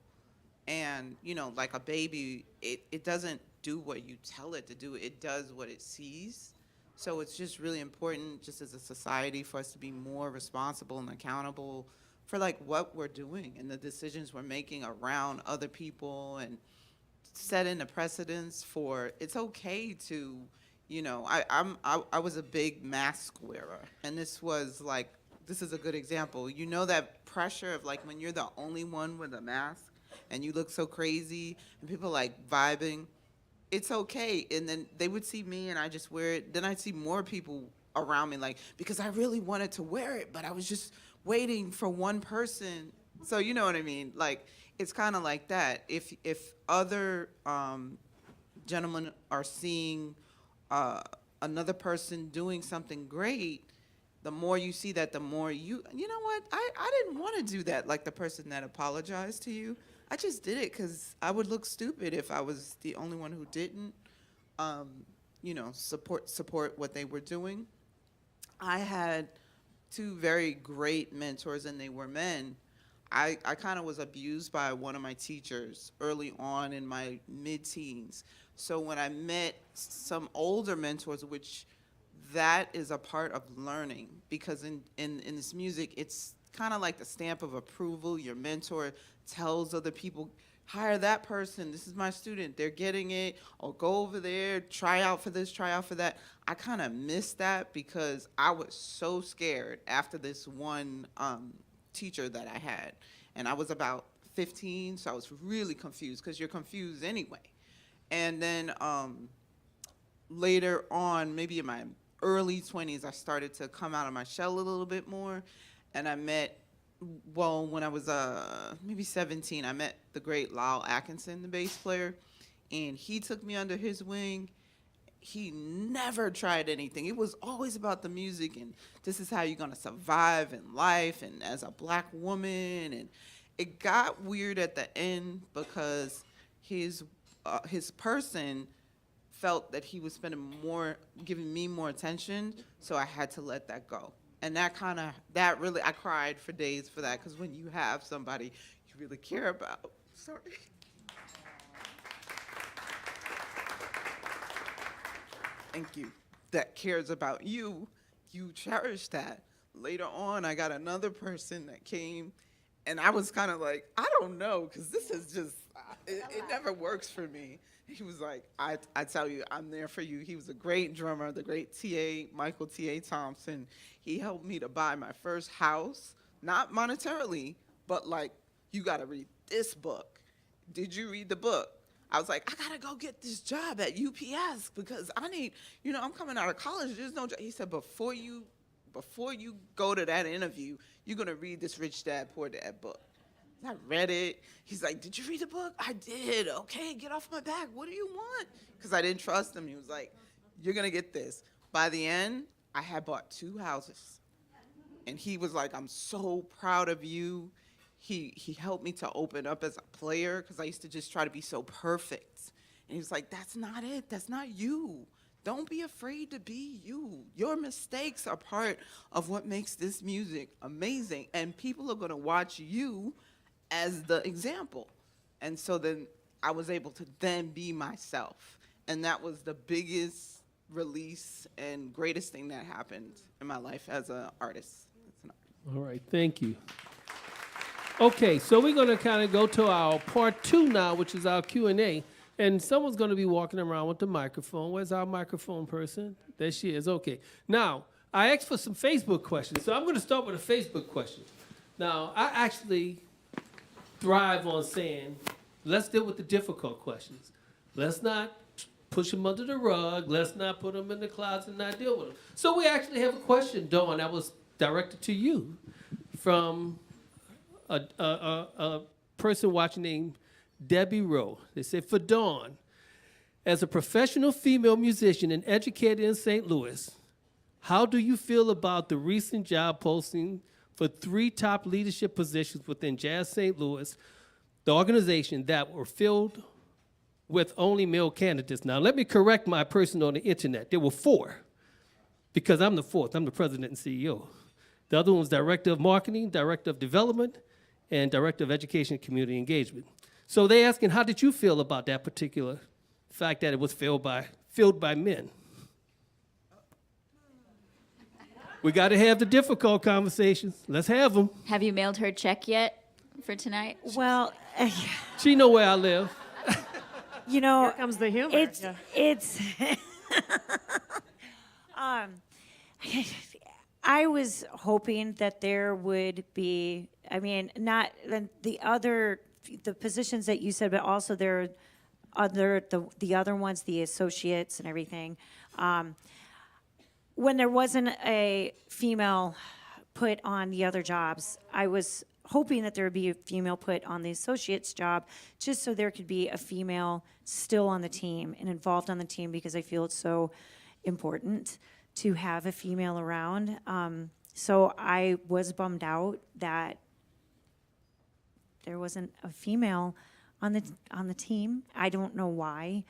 And, you know, like a baby, it doesn't do what you tell it to do. It does what it sees. So it's just really important, just as a society, for us to be more responsible and accountable for like what we're doing and the decisions we're making around other people, and setting the precedence for it's okay to, you know, I was a big mask wearer, and this is a good example. You know, that pressure of like when you're the only one with a mask and you look so crazy and people like vibing, it's okay. And then they would see me and I just wear it. Then I'd see more people around me, like, because I really wanted to wear it, but I was just waiting for one person. So you know what I mean? Like, it's kind of like that. If other gentlemen are seeing another person doing something great, the more you see that, the more you know what, I didn't want to do that, like the person that apologized to you. I just did it because I would look stupid if I was the only one who didn't, you know, support what they were doing. I had two very great mentors, and they were men. I kind of was abused by one of my teachers early on in my mid-teens. So when I met some older mentors, which that is a part of learning, because in this music, it's kind of like the stamp of approval. Your mentor tells other people, hire that person, this is my student, they're getting it, or go over there, try out for this, try out for that. I kind of missed that because I was so scared after this one teacher that I had. And I was about 15, so I was really confused, because you're confused anyway. And then later on, maybe in my early 20s, I started to come out of my shell a little bit more. And I met, well, when I was maybe 17, I met the great Lyle Atkinson, the bass player. And he took me under his wing. He never tried anything. It was always about the music, and this is how you're gonna survive in life, and as a black woman. And it got weird at the end because his person felt that he was giving me more attention, so I had to let that go. And that really, I cried for days for that, because when you have somebody you really care about, thank you, that cares about you, you cherish that. Later on, I got another person that came, and I was kind of like, I don't know, because this is just, it never works for me. He was like, I tell you, I'm there for you. He was a great drummer, the great Michael T.A. Thompson. He helped me to buy my first house, not monetarily, but like, you got to read this book. Did you read the book? I was like, I got to go get this job at UPS because I need, you know, I'm coming out of college. There's no job. He said, before you go to that interview, you're going to read this Rich Dad, Poor Dad book. I read it. He's like, did you read the book? I did. Okay, get off my back. What do you want? Because I didn't trust him. He was like, you're going to get this. By the end, I had bought 2 houses. And he was like, I'm so proud of you. He helped me to open up as a player, because I used to just try to be so perfect. And he was like, that's not it. That's not you. Don't be afraid to be you. Your mistakes are part of what makes this music amazing. And people are going to watch you as the example. And so then I was able to then be myself. And that was the biggest release and greatest thing that happened in my life as an artist. All right, thank you. Okay, so we're going to kind of go to our part 2 now, which is our Q&A. And someone's going to be walking around with the microphone. Where's our microphone person? There she is. Okay. Now, I asked for some Facebook questions. So I'm going to start with a Facebook question. Now, I actually thrive on saying, let's deal with the difficult questions. Let's not push them under the rug. Let's not put them in the closet and not deal with them. So we actually have a question, Dawn, that was directed to you from a person watching named Debbie Rowe. They said, for Dawn, As a professional female musician and educator in St. Louis, how do you feel about the recent job posting for 3 top leadership positions within Jazz St. Louis, the organization, that were filled with only male candidates? Now, let me correct my person on the internet. There were 4, because I'm the 4th. I'm the president and CEO. The other one was director of marketing, director of development, and director of education and community engagement. So they're asking, how did you feel about that particular fact that it was filled by men? We got to have the difficult conversations. Let's have them. Have you mailed her check yet for tonight? Well, She know where I live. you know, Here comes the humor. it's Yeah. it's. I was hoping that there would be. I mean, not the positions that you said, but also the other ones, the associates and everything. When there wasn't a female put on the other jobs, I was hoping that there would be a female put on the associate's job, just so there could be a female still on the team and involved on the team, because I feel it's so important to have a female around. So I was bummed out that there wasn't a female on the team. I don't know why.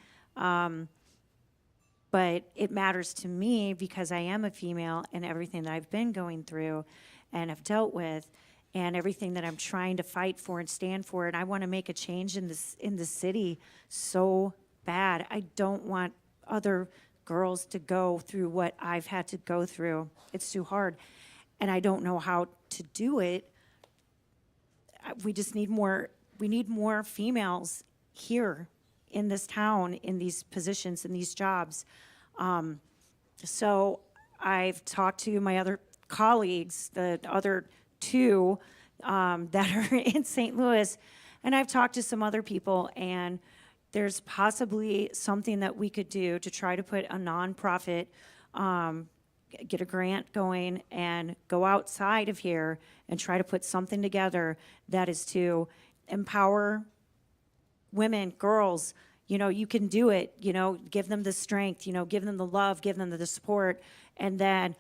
But it matters to me because I am a female, and everything that I've been going through and have dealt with, and everything that I'm trying to fight for and stand for, and I want to make a change in the city so bad. I don't want other girls to go through what I've had to go through. It's too hard, and I don't know how to do it. We just need more. We need more females here in this town, in these positions, in these jobs. So I've talked to my other colleagues, the other 2 that are in St. Louis, and I've talked to some other people, and there's possibly something that we could do to try to put a nonprofit, get a grant going and go outside of here and try to put something together that is to empower women, girls. You know, you can do it, you know, give them the strength, you know, give them the love, give them the support, and then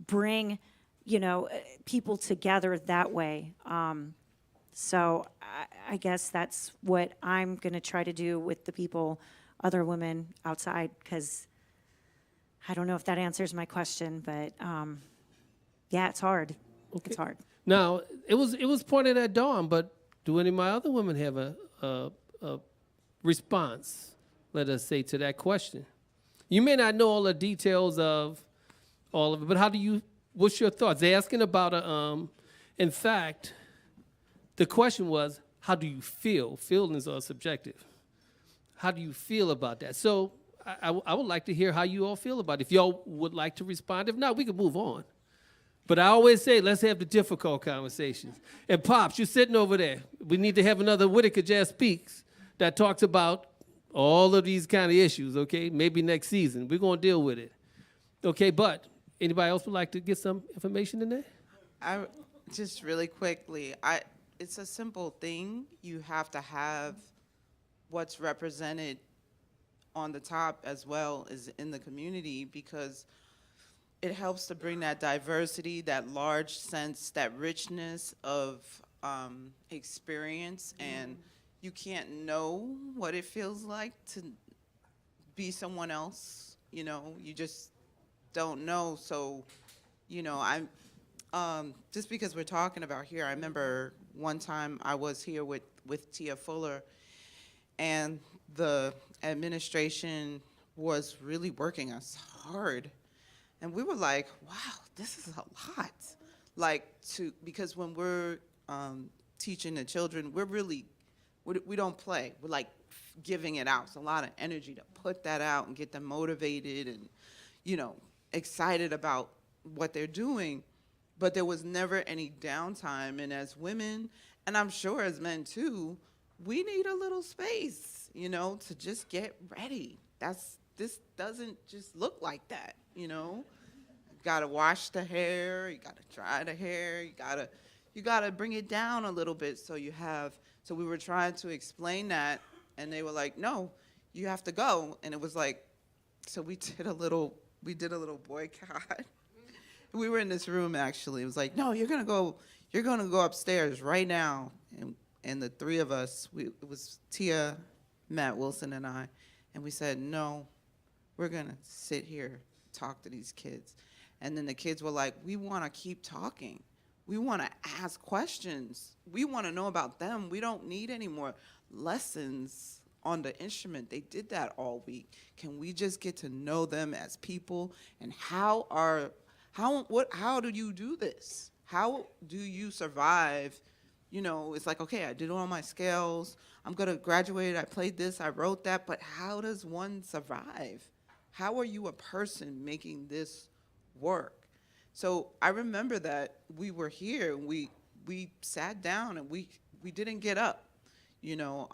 bring, you know, people together that way. So I guess that's what I'm going to try to do with the people, other women outside, because I don't know if that answers my question, but yeah, it's hard. Okay. It's hard. Now, it was pointed at Dawn, but do any of my other women have a response, let us say, to that question? You may not know all the details of all of it, but what's your thoughts? They're asking about in fact, the question was, how do you feel? Feelings are subjective. How do you feel about that? So I would like to hear how you all feel about it. If y'all would like to respond. If not, we can move on. But I always say, let's have the difficult conversations. And Pops, you're sitting over there. We need to have another Whitaker Jazz Speaks that talks about all of these kind of issues, okay? Maybe next season. We're going to deal with it. Okay, but anybody else would like to get some information in there? I just really quickly, it's a simple thing. You have to have what's represented on the top as well as in the community, because it helps to bring that diversity, that large sense, that richness of experience, and you can't know what it feels like to be someone else, you know, you just don't know. So, you know, I'm just because we're talking about here, I remember one time I was here with Tia Fuller, and the administration was really working us hard. And we were like, wow, this is a lot. Because when we're teaching the children, we don't play. We're like giving it out. It's a lot of energy to put that out and get them motivated and, you know, excited about what they're doing. But there was never any downtime. And as women, and I'm sure as men too, we need a little space, you know, to just get ready. This doesn't just look like that, you know. You gotta wash the hair, you gotta dry the hair, you gotta bring it down a little bit so we were trying to explain that, and they were like, no, you have to go. And it was like, so we did a little boycott. We were in this room, actually. It was like, no, you're gonna go upstairs right now. And the three of us, it was Tia, Matt Wilson, and I, and we said, no, we're gonna sit here, talk to these kids. And then the kids were like, we wanna keep talking. We wanna ask questions. We wanna know about them. We don't need any more lessons on the instrument. They did that all week. Can we just get to know them as people? And how do you do this? How do you survive? You know, it's like, okay, I did all my scales. I'm gonna graduate. I played this, I wrote that, but how does one survive? How are you a person making this work? So I remember that we were here, and we sat down, and we didn't get up, you know,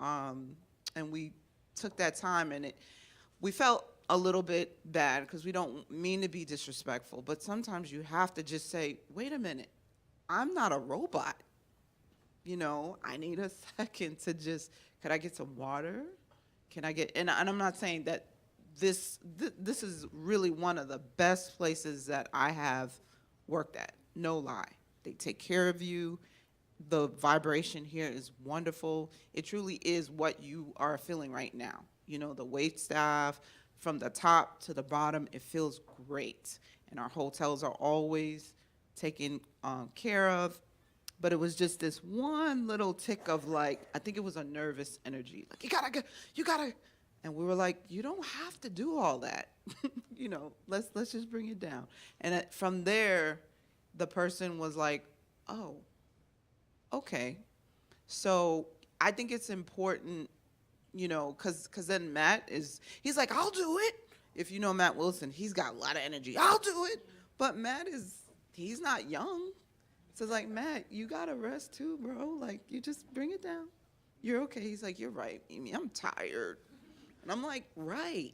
and we took that time, and we felt a little bit bad because we don't mean to be disrespectful, but sometimes you have to just say, wait a minute, I'm not a robot. You know, I need a second to just, could I get some water? Can I get, and I'm not saying that this is really one of the best places that I have worked at, no lie. They take care of you. The vibration here is wonderful. It truly is what you are feeling right now. You know, the wait staff, from the top to the bottom, it feels great. And our hotels are always taken care of. But it was just this one little tick of like, I think it was a nervous energy. Like, you gotta, and we were like, you don't have to do all that. You know, let's just bring it down. And from there, the person was like, oh, okay. So I think it's important, you know, cause then Matt he's like, I'll do it. If you know Matt Wilson, he's got a lot of energy. I'll do it. But Matt he's not young. So it's like, Matt, you gotta rest too, bro. Like, you just bring it down. You're okay. He's like, you're right, Amy, I'm tired. And I'm like, right.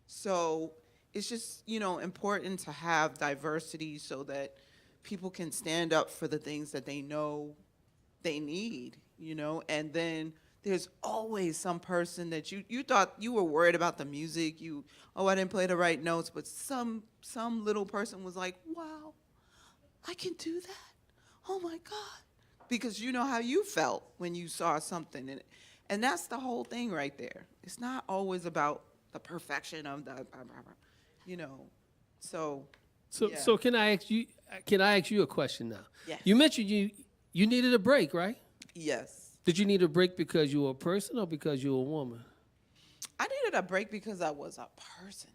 So it's just, you know, important to have diversity so that people can stand up for the things that they know they need, you know? And then there's always some person that you thought you were worried about the music. I didn't play the right notes, but some little person was like, wow, I can do that. Oh my God. Because you know how you felt when you saw something in it. And that's the whole thing right there. It's not always about the perfection of the, you know, so. Yeah. So can I ask you a question now? Yes. You mentioned you needed a break, right? Yes. Did you need a break because you were a person or because you were a woman? I needed a break because I was a person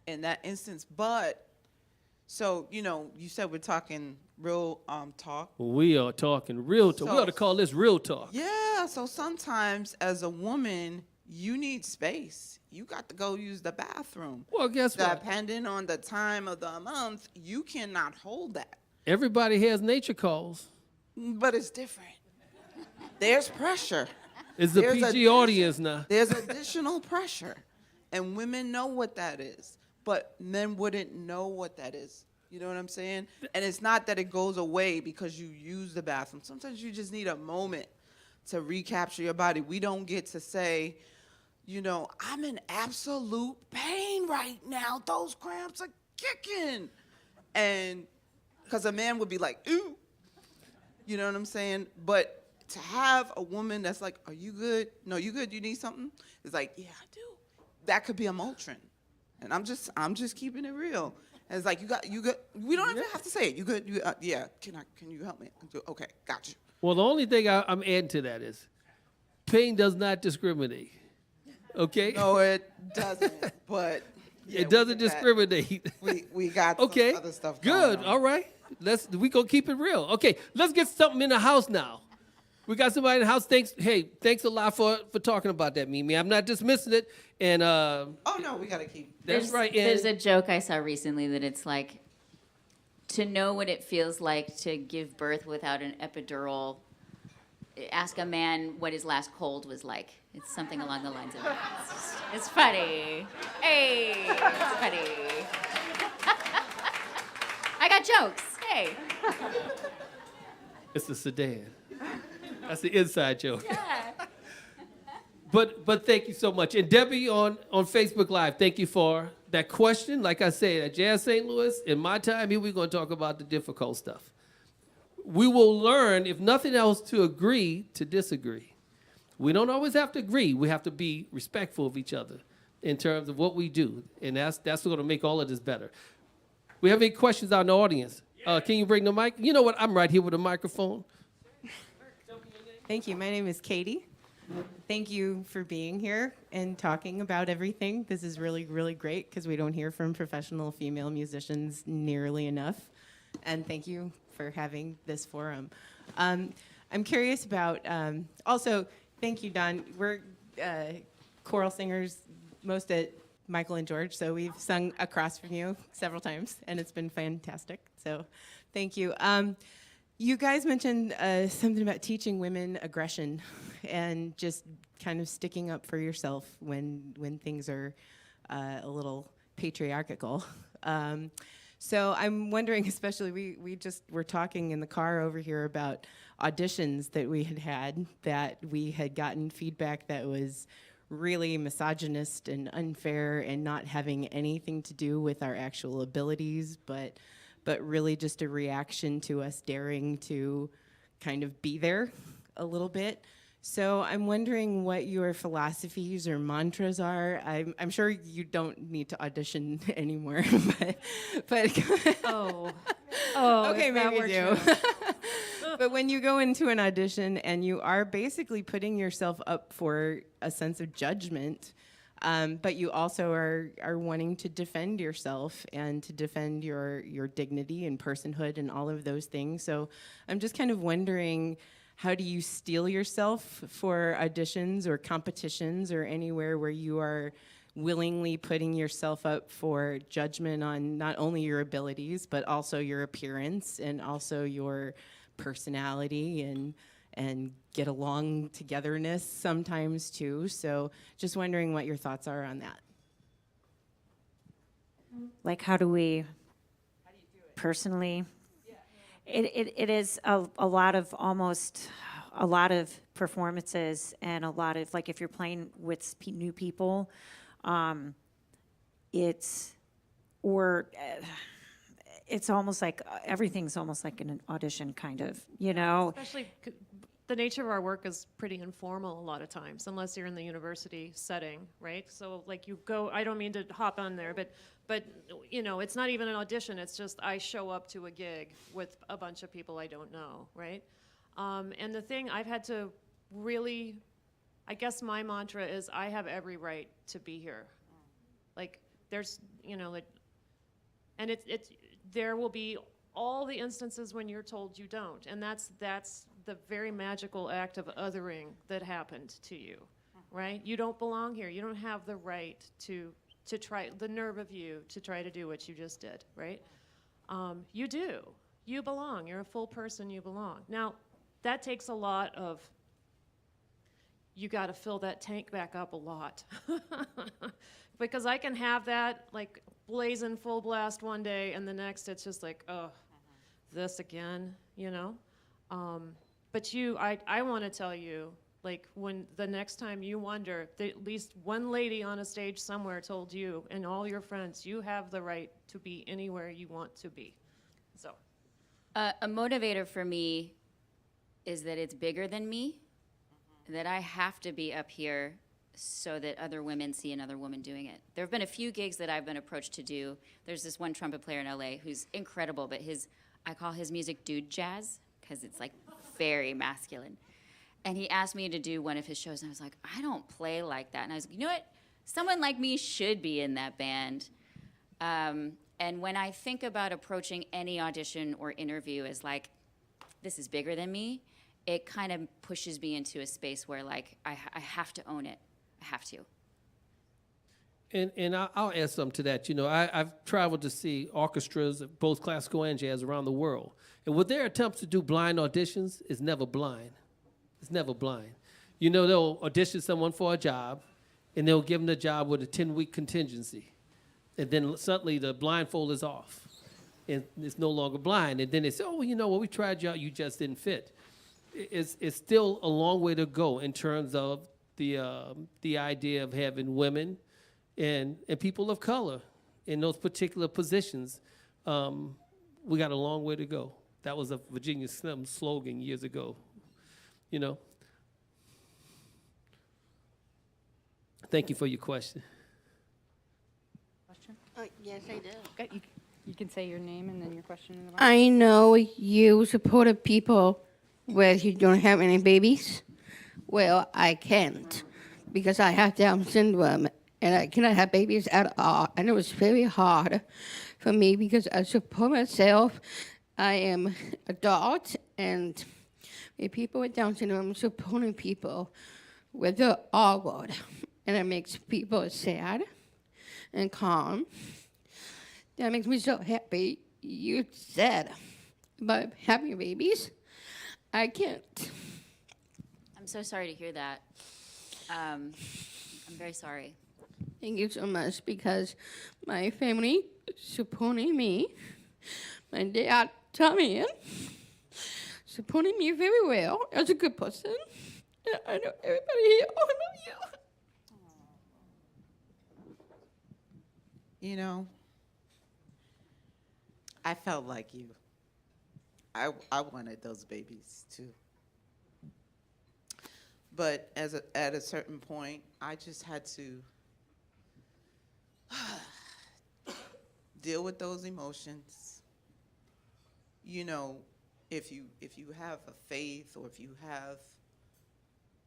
in that instance. But, so, you know, you said we're talking real talk. We are talking real talk. We ought to call this real talk. Yeah, so sometimes as a woman, you need space. You got to go use the bathroom. Well, guess what? Depending on the time of the month, you cannot hold that. Everybody has nature calls. But it's different. There's pressure. It's the There's PG audience now. There's additional pressure. And women know what that is. But men wouldn't know what that is. You know what I'm saying? And it's not that it goes away because you use the bathroom. Sometimes you just need a moment to recapture your body. We don't get to say, you know, I'm in absolute pain right now. Those cramps are kicking. And because a man would be like, ooh. You know what I'm saying? But to have a woman that's like, are you good? No, you good? You need something? It's like, yeah, I do. That could be a Motrin. And I'm just keeping it real. And it's like, you got. We don't even have to say it. You good? Yeah. Can you help me? Okay, got you. Well, the only thing I'm adding to that is pain does not discriminate. Okay? No, it doesn't. But yeah, it doesn't discriminate. We got okay. some other stuff Good. going on. All right. We gonna keep it real. Okay. Let's get something in the house now. We got somebody in the house. Thanks a lot for talking about that, Mimi. I'm not dismissing it. And oh no, we gotta keep. That's right. There's a joke I saw recently that it's like, to know what it feels like to give birth without an epidural, ask a man what his last cold was like. It's something along the lines of that. It's funny. Hey, it's funny. I got jokes. Hey. It's a sedan. That's the inside joke. Yeah. But thank you so much. And Debbie on Facebook Live, thank you for that question. Like I said, at Jazz St. Louis, in my time here, we're going to talk about the difficult stuff. We will learn, if nothing else, to agree to disagree. We don't always have to agree. We have to be respectful of each other in terms of what we do. And that's going to make all of this better. We have any questions out in the audience? Can you bring the mic? You know what? I'm right here with a microphone. Thank you. My name is Katie. Thank you for being here and talking about everything. This is really, really great because we don't hear from professional female musicians nearly enough. And thank you for having this forum. I'm curious about, also, thank you, Don. We're choral singers, most at Michael and George, so we've sung across from you several times, and it's been fantastic. So thank you. You guys mentioned something about teaching women aggression and just kind of sticking up for yourself when things are a little patriarchal. So I'm wondering, especially, we just were talking in the car over here about auditions that we had that we had gotten feedback that was really misogynist and unfair and not having anything to do with our actual abilities, but really just a reaction to us daring to kind of be there a little bit. So I'm wondering what your philosophies or mantras are. I'm sure you don't need to audition anymore, but okay, maybe you do. But when you go into an audition and you are basically putting yourself up for a sense of judgment, but you also are wanting to defend yourself and to defend your dignity and personhood and all of those things. So I'm just kind of wondering, how do you steel yourself for auditions or competitions or anywhere where you are willingly putting yourself up for judgment on not only your abilities, but also your appearance and also your personality and get along togetherness sometimes too. So just wondering what your thoughts are on that. Like, how do we personally? It is a lot of performances and a lot of, like, if you're playing with new people, it's almost like everything's almost like an audition, kind of, you know. Especially the nature of our work is pretty informal a lot of times, unless you're in the university setting, right? So like you go, I don't mean to hop on there, but you know, it's not even an audition. It's just I show up to a gig with a bunch of people I don't know, right? And the thing I've had to really, I guess my mantra is I have every right to be here. Like there's, you know, like, and it's there will be all the instances when you're told you don't, and that's the very magical act of othering that happened to you, right? You don't belong here. You don't have the right to try, the nerve of you to try to do what you just did, right? You do. You belong. You're a full person. You belong. Now, that takes a lot of, you got to fill that tank back up a lot. Because I can have that, like, blazing full blast one day, and the next it's just like, oh, this again, you know? But I want to tell you, like, when the next time you wonder, at least one lady on a stage somewhere told you and all your friends, you have the right to be anywhere you want to be. So, a motivator for me is that it's bigger than me, that I have to be up here so that other women see another woman doing it. There have been a few gigs that I've been approached to do. There's this one trumpet player in LA who's incredible, but I call his music dude jazz, because it's like very masculine. And he asked me to do one of his shows, and I was like, I don't play like that. And I was like, you know what? Someone like me should be in that band. And when I think about approaching any audition or interview as like, this is bigger than me, it kind of pushes me into a space where, like, I have to own it. I have to. And I'll add something to that. You know, I've traveled to see orchestras, both classical and jazz, around the world. And with their attempts to do blind auditions, it's never blind. It's never blind. You know, they'll audition someone for a job, and they'll give them the job with a 10-week contingency. And then suddenly the blindfold is off, and it's no longer blind. And then they say, oh, well, you know what, we tried you out, you just didn't fit. It's still a long way to go in terms of the idea of having women and people of color in those particular positions. We got a long way to go. That was a Virginia Slim slogan years ago, you know. Thank you for your question. Yes, I do. Okay, you can say your name and then your question in the box. I know you supported people where you don't have any babies. Well, I can't because I have Down syndrome and I cannot have babies at all. And it was very hard for me because I support myself. I am adult, and with people with Down syndrome, supporting people with the awkward, and it makes people sad and calm. That makes me so happy. You said about having babies. I can't. I'm so sorry to hear that. I'm very sorry. Thank you so much because my family supporting me. My dad, Tommy, supporting me very well as a good person. And I know everybody here. Oh, I love you. You know, I felt like you. I wanted those babies too. But at a certain point, I just had to deal with those emotions. You know, if you have a faith, or if you have,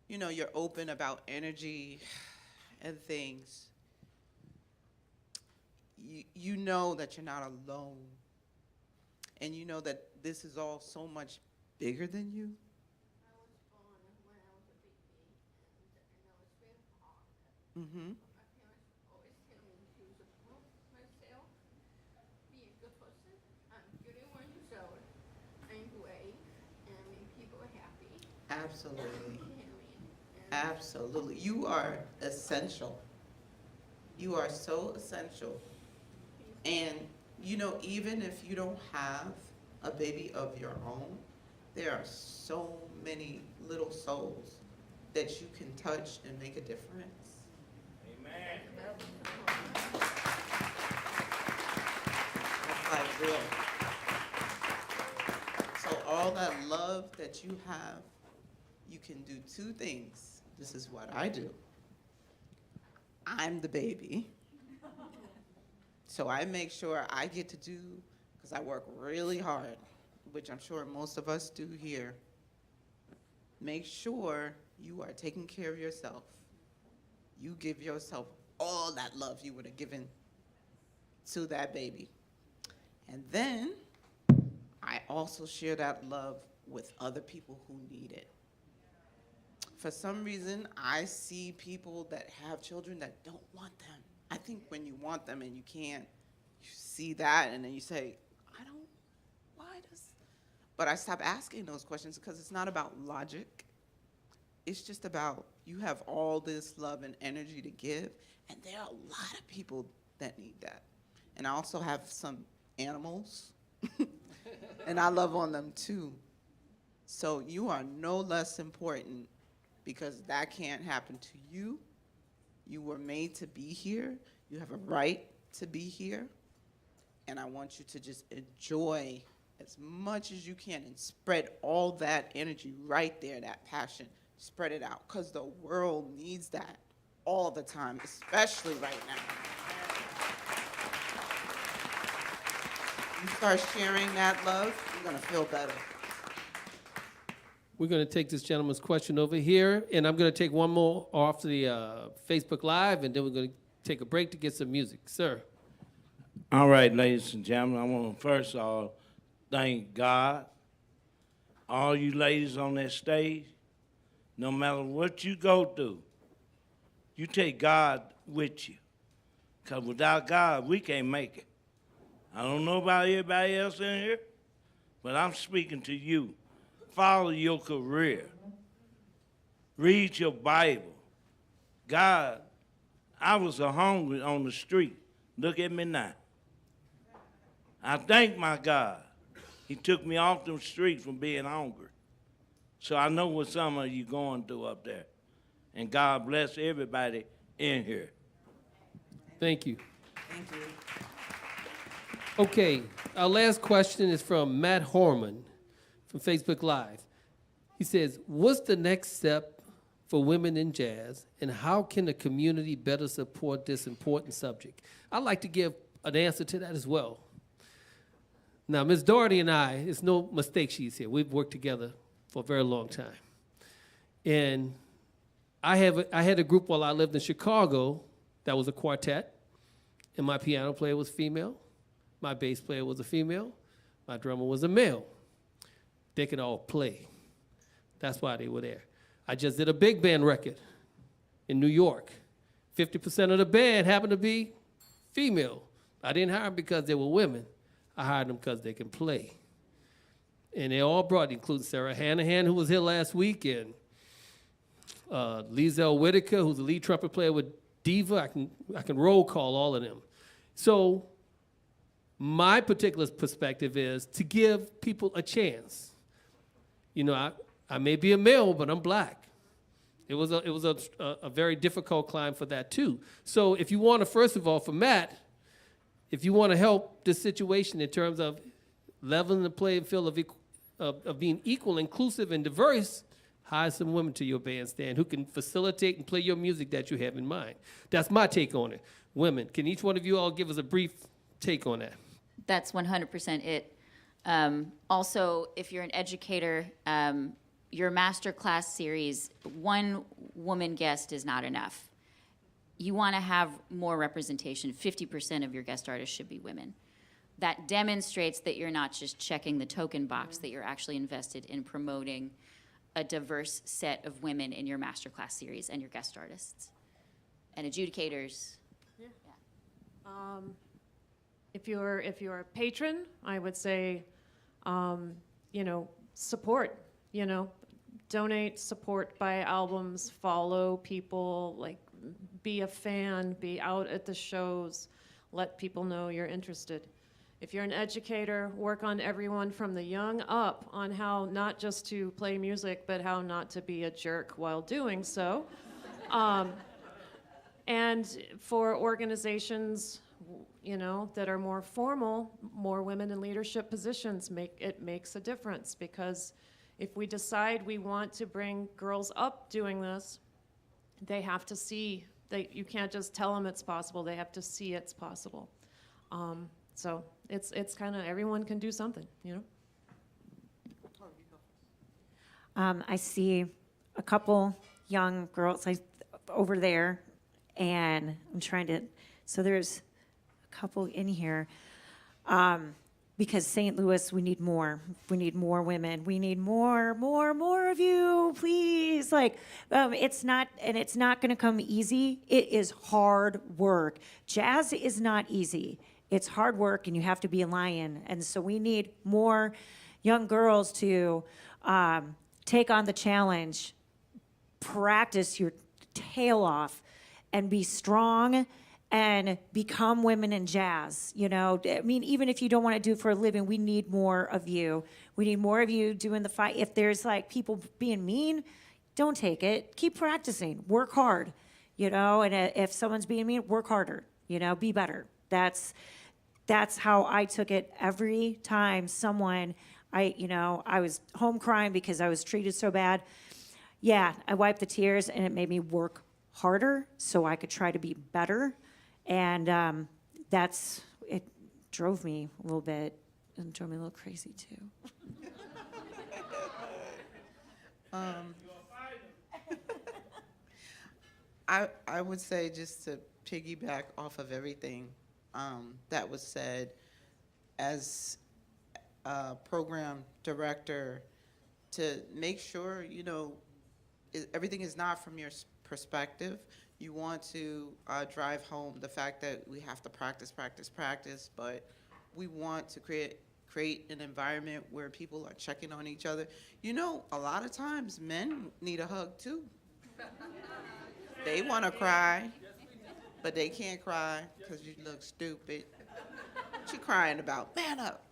you know, you're open about energy and things, you know that you're not alone. And you know that this is all so much bigger than you. I was born when I was a baby, and I was very hard. Mm-hmm. My parents always tell me to support myself, be a good person. I'm 31 years old. I'm brave, and I make people happy. Absolutely. And Absolutely. You are essential. You are so essential. And, you know, even if you don't have a baby of your own, there are so many little souls that you can touch and make a difference. Amen. That's like real. So all that love that you have, you can do two things. This is what I do. I'm the baby. So I make sure I get to do, because I work really hard, which I'm sure most of us do here. Make sure you are taking care of yourself. You give yourself all that love you would have given to that baby. And then I also share that love with other people who need it. For some reason, I see people that have children that don't want them. I think when you want them and you can't, you see that and then you say, why does? But I stop asking those questions because it's not about logic. It's just about you have all this love and energy to give, and there are a lot of people that need that. And I also have some animals, and I love on them too. So you are no less important because that can't happen to you. You were made to be here. You have a right to be here. And I want you to just enjoy as much as you can and spread all that energy right there, that passion. Spread it out, because the world needs that all the time, especially right now. You start sharing that love, you're going to feel better. We're going to take this gentleman's question over here, and I'm going to take one more off the Facebook Live, and then we're going to take a break to get some music. Sir. All right, ladies and gentlemen, I want to first of all thank God, all you ladies on that stage. No matter what you go through, you take God with you. Because without God, we can't make it. I don't know about everybody else in here, but I'm speaking to you. Follow your career. Read your Bible. God, I was hungry on the street. Look at me now. I thank my God. He took me off the street from being hungry. So I know what some of you going through up there. and God bless everybody in here. Thank you. Thank you. Okay, our last question is from Matt Horman from Facebook Live. He says, what's the next step for women in jazz, and how can the community better support this important subject? I'd like to give an answer to that as well. Now, Ms. Daugherty and I, it's no mistake she's here. We've worked together for a very long time. And I had a group while I lived in Chicago that was a quartet, and my piano player was female, my bass player was a female, my drummer was a male. They could all play. That's why they were there. I just did a big band record in New York. 50% of the band happened to be female. I didn't hire them because they were women. I hired them because they can play. And they all brought, including Sarah Hanahan, who was here last week, and Liesl Whitaker, who's the lead trumpet player with Diva. I can roll call all of them. So my particular perspective is to give people a chance. You know, I may be a male, but I'm black. It was a very difficult climb for that too. So if you want to, first of all, for Matt, if you want to help this situation in terms of leveling the playing field of being equal, inclusive, and diverse, hire some women to your bandstand who can facilitate and play your music that you have in mind. That's my take on it. Women, can each one of you all give us a brief take on that? That's 100% it. Also, if you're an educator, your masterclass series, one woman guest is not enough. You want to have more representation. 50% of your guest artists should be women. That demonstrates that you're not just checking the token box, that you're actually invested in promoting a diverse set of women in your masterclass series and your guest artists. And adjudicators. Yeah. If you're a patron, I would say, support, donate, support, buy albums, follow people, like be a fan, be out at the shows, let people know you're interested. If you're an educator, work on everyone from the young up on how not just to play music, but how not to be a jerk while doing so. And for organizations, that are more formal, more women in leadership positions, makes a difference, because if we decide we want to bring girls up doing this, they have to see that you can't just tell them it's possible, they have to see it's possible. So it's kind of everyone can do something, I see a couple young girls over there, and I'm trying to, so there's a couple in here. Because St. Louis, we need more. We need more women. We need more of you, please. It's not going to come easy. It is hard work. Jazz is not easy. It's hard work, and you have to be a lion. And so we need more young girls to take on the challenge, practice your tail off, and be strong and become women in jazz. Even if you don't want to do it for a living, we need more of you. We need more of you doing the fight. If there's people being mean, don't take it. Keep practicing. Work hard. And if someone's being mean, work harder. Be better. That's how I took it every time someone, I was home crying because I was treated so bad. Yeah, I wiped the tears, and it made me work harder so I could try to be better. And it drove me a little bit, and drove me a little crazy too. I would say, just to piggyback off of everything that was said, as a program director, to make sure everything is not from your perspective. You want to drive home the fact that we have to practice, but we want to create an environment where people are checking on each other. A lot of times men need a hug too. They want to cry, but they can't cry because you look stupid. What you crying about? Man up.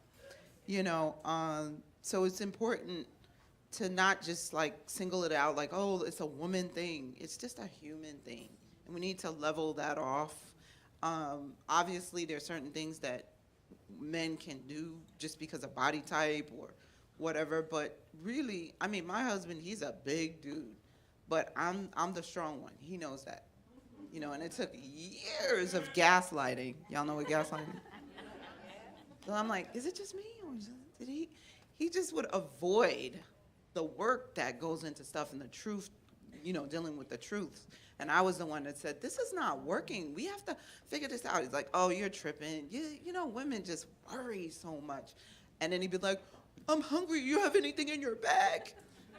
So it's important to not just like single it out like, oh, it's a woman thing. It's just a human thing. And we need to level that off. Obviously, there are certain things that men can do just because of body type or whatever. But really, I mean, my husband, he's a big dude, but I'm the strong one. He knows that. You know, and it took years of gaslighting. Y'all know what gaslighting is? So I'm like, is it just me? Or did he just would avoid the work that goes into stuff and the truth, you know, dealing with the truths. And I was the one that said, this is not working. We have to figure this out. He's like, oh, you're tripping. You know, women just worry so much. And then he'd be like, I'm hungry. You have anything in your bag?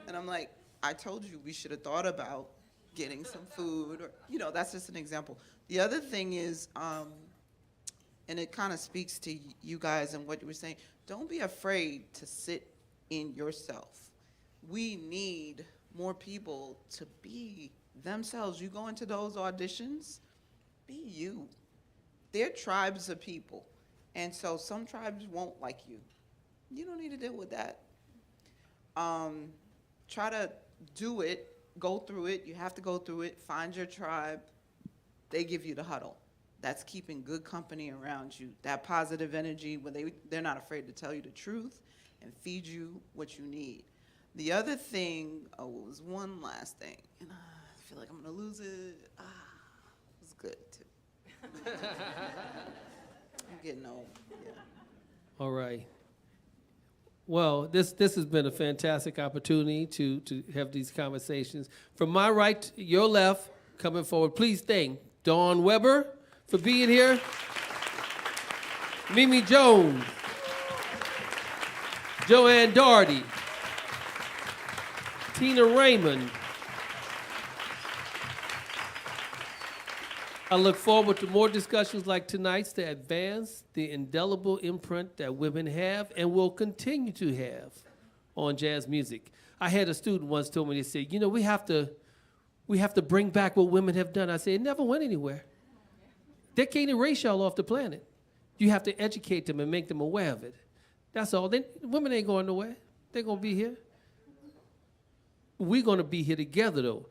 And I'm like, I told you we should have thought about getting some food. Or, you know, that's just an example. The other thing is, and it kind of speaks to you guys and what you were saying, don't be afraid to sit in yourself. We need more people to be themselves. You go into those auditions, be you. They're tribes of people. And so some tribes won't like you. You don't need to deal with that. Try to do it, go through it. You have to go through it, find your tribe. They give you the huddle. That's keeping good company around you. That positive energy where they're not afraid to tell you the truth and feed you what you need. The other thing, was one last thing, and I feel like I'm gonna lose it. It was good too. I'm getting old, yeah. All right. Well, this has been a fantastic opportunity to have these conversations. From my right to your left, coming forward, please thank Dawn Weber for being here. Mimi Jones. Jo Ann Daugherty. Tina Raymond. I look forward to more discussions like tonight's to advance the indelible imprint that women have and will continue to have on jazz music. I had a student once told me, they said, you know, we have to bring back what women have done. I said, it never went anywhere. They can't erase y'all off the planet. You have to educate them and make them aware of it. That's all. Women ain't going nowhere. They're going to be here. We're going to be here together, though.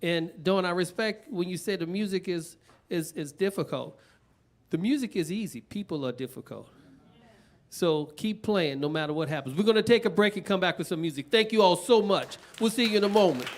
And, Dawn, I respect when you say the music is difficult. The music is easy. People are difficult. So keep playing no matter what happens. We're going to take a break and come back with some music. Thank you all so much. We'll see you in a moment.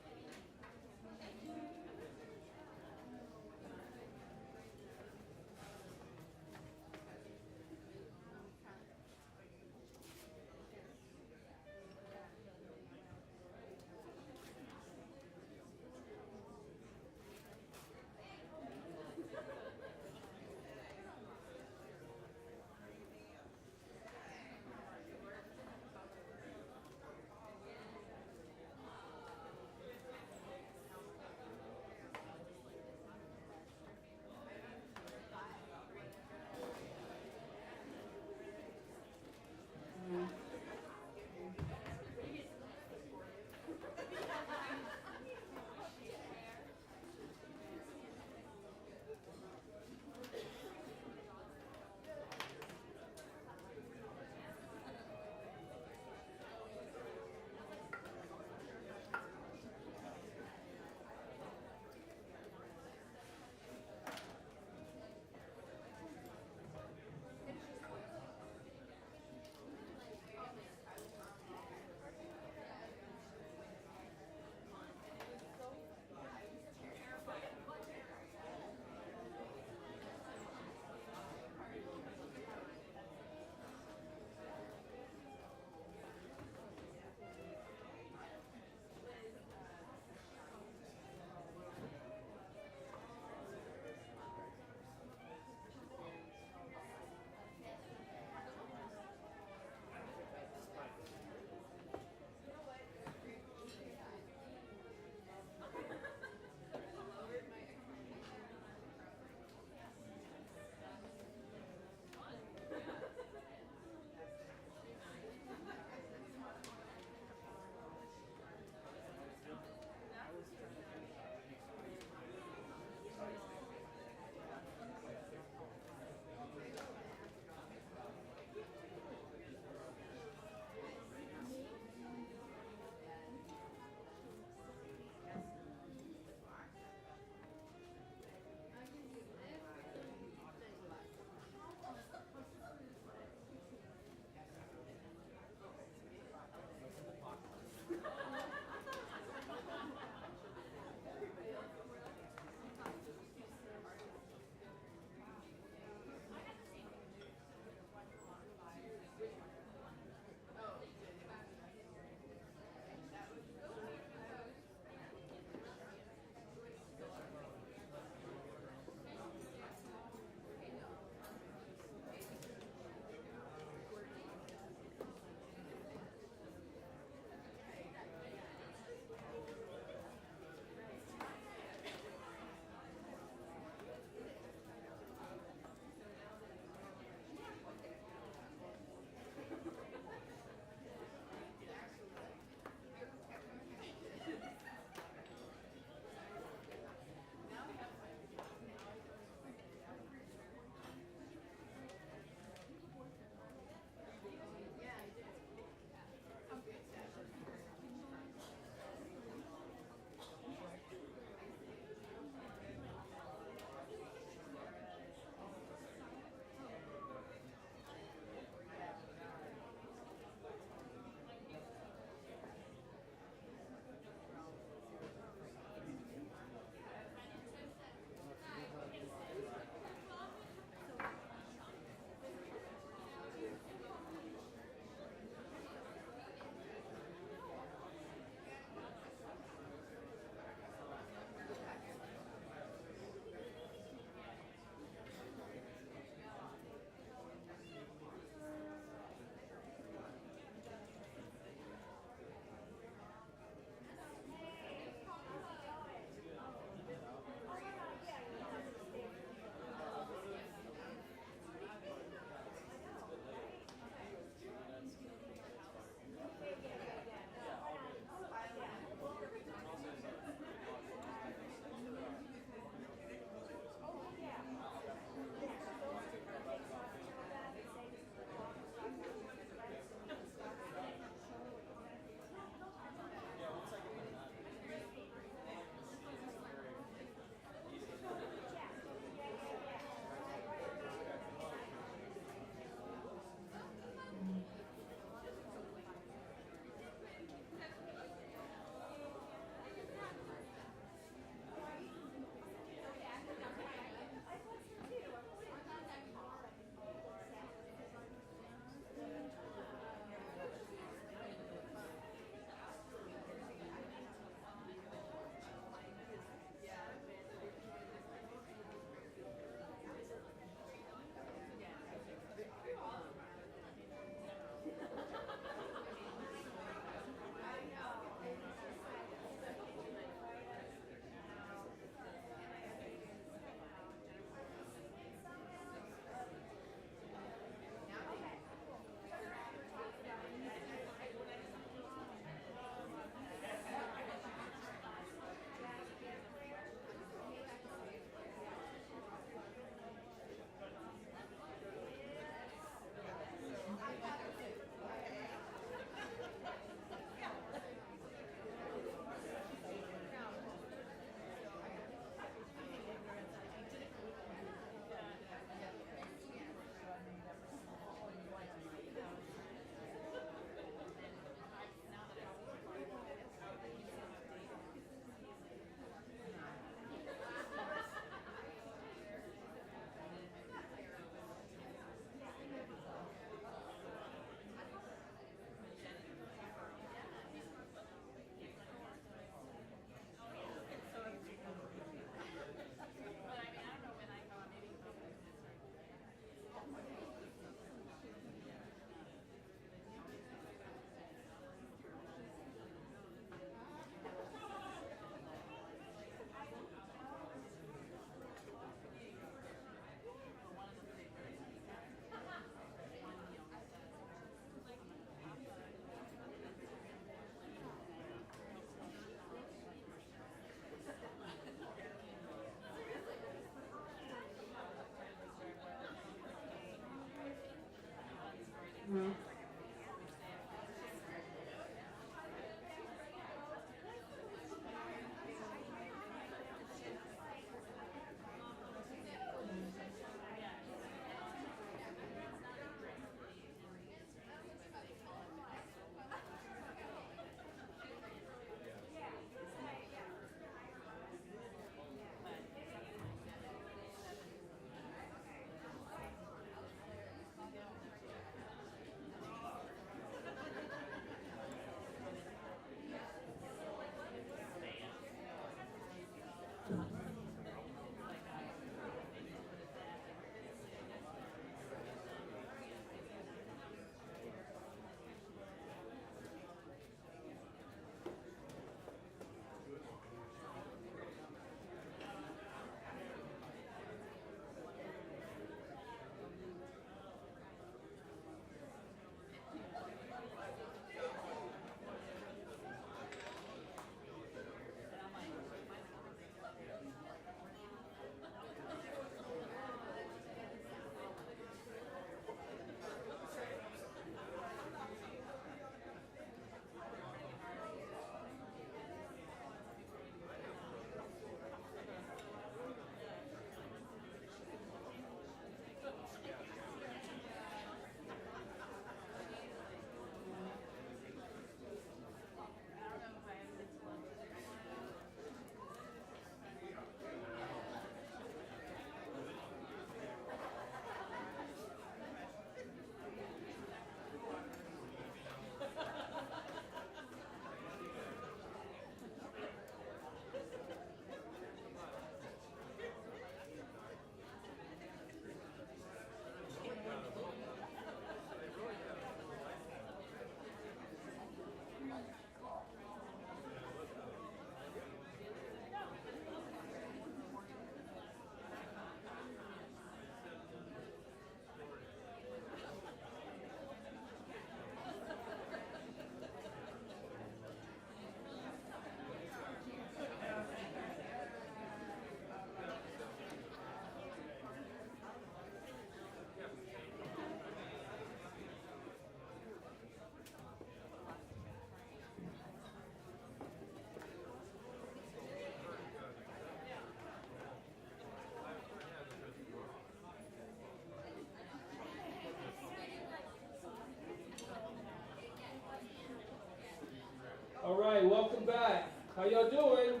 All right, welcome back. How y'all doing?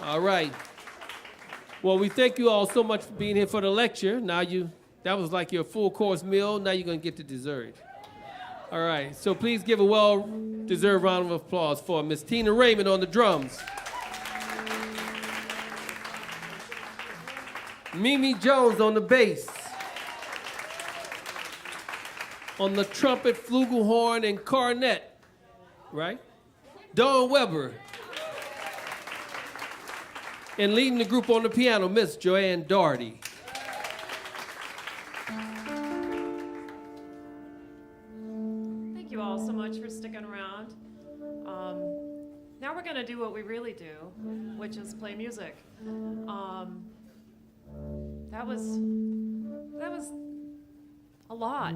All right. Well, we thank you all so much for being here for the lecture. That was like your full course meal. Now you're going to get the dessert. All right, so please give a well-deserved round of applause for Miss Tina Raymond on the drums. Mimi Jones on the bass. On the trumpet, flugelhorn, and cornet. Right? Dawn Weber. And leading the group on the piano, Miss Jo Ann Daugherty. Thank you all so much for sticking around. Now we're going to do what we really do, which is play music. That was a lot.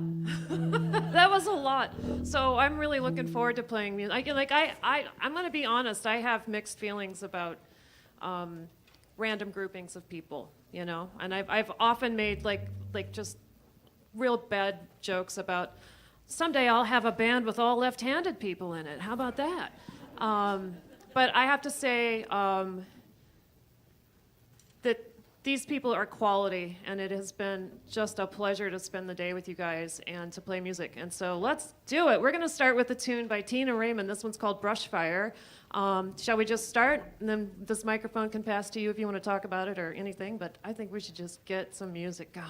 That was a lot. So I'm really looking forward to playing music. I'm going to be honest. I have mixed feelings about random groupings of people, you know. And I've often made like just real bad jokes about someday I'll have a band with all left-handed people in it. How about that? But I have to say that these people are quality, and it has been just a pleasure to spend the day with you guys and to play music. And so let's do it. We're going to start with a tune by Tina Raymond. This one's called Brushfire. Shall we just start? And then this microphone can pass to you if you want to talk about it or anything, but I think we should just get some music going.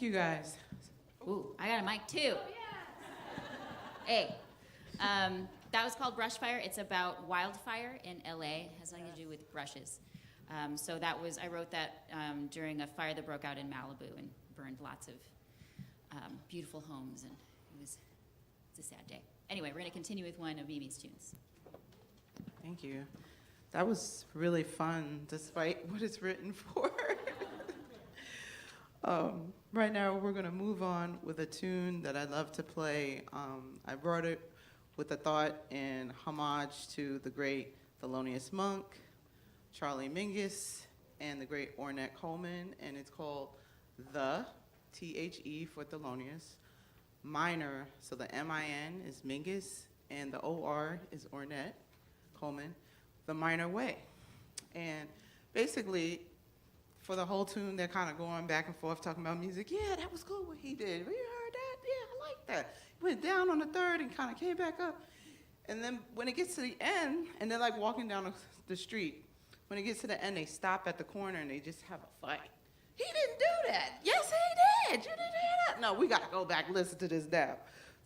you guys. Ooh, I got a mic too. Hey, that was called Brush Fire. It's about wildfire in LA. It has nothing to do with brushes. So I wrote that during a fire that broke out in Malibu and burned lots of beautiful homes, and it's a sad day. Anyway, we're gonna continue with one of Mimi's tunes. Thank you. That was really fun, despite what it's written for. Right now, we're going to move on with a tune that I love to play. I wrote it with a thought in homage to the great Thelonious Monk, Charlie Mingus, and the great Ornette Coleman, and it's called The, T-H-E for Thelonious, minor, so the M-I-N is Mingus, and the O-R is Ornette Coleman, the minor way. And basically, for the whole tune, they're kind of going back and forth talking about music. Yeah, that was cool what he did. You heard that? Yeah, I like that. He went down on the third and kind of came back up. And then when it gets to the end, and they're like walking down the street, when it gets to the end, they stop at the corner and they just have a fight. He didn't do that. Yes, he did. You didn't hear that. No, we got to go back and listen to this now.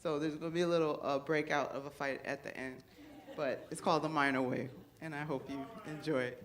So there's going to be a little breakout of a fight at the end. But it's called The Minor Way, and I hope you enjoy it.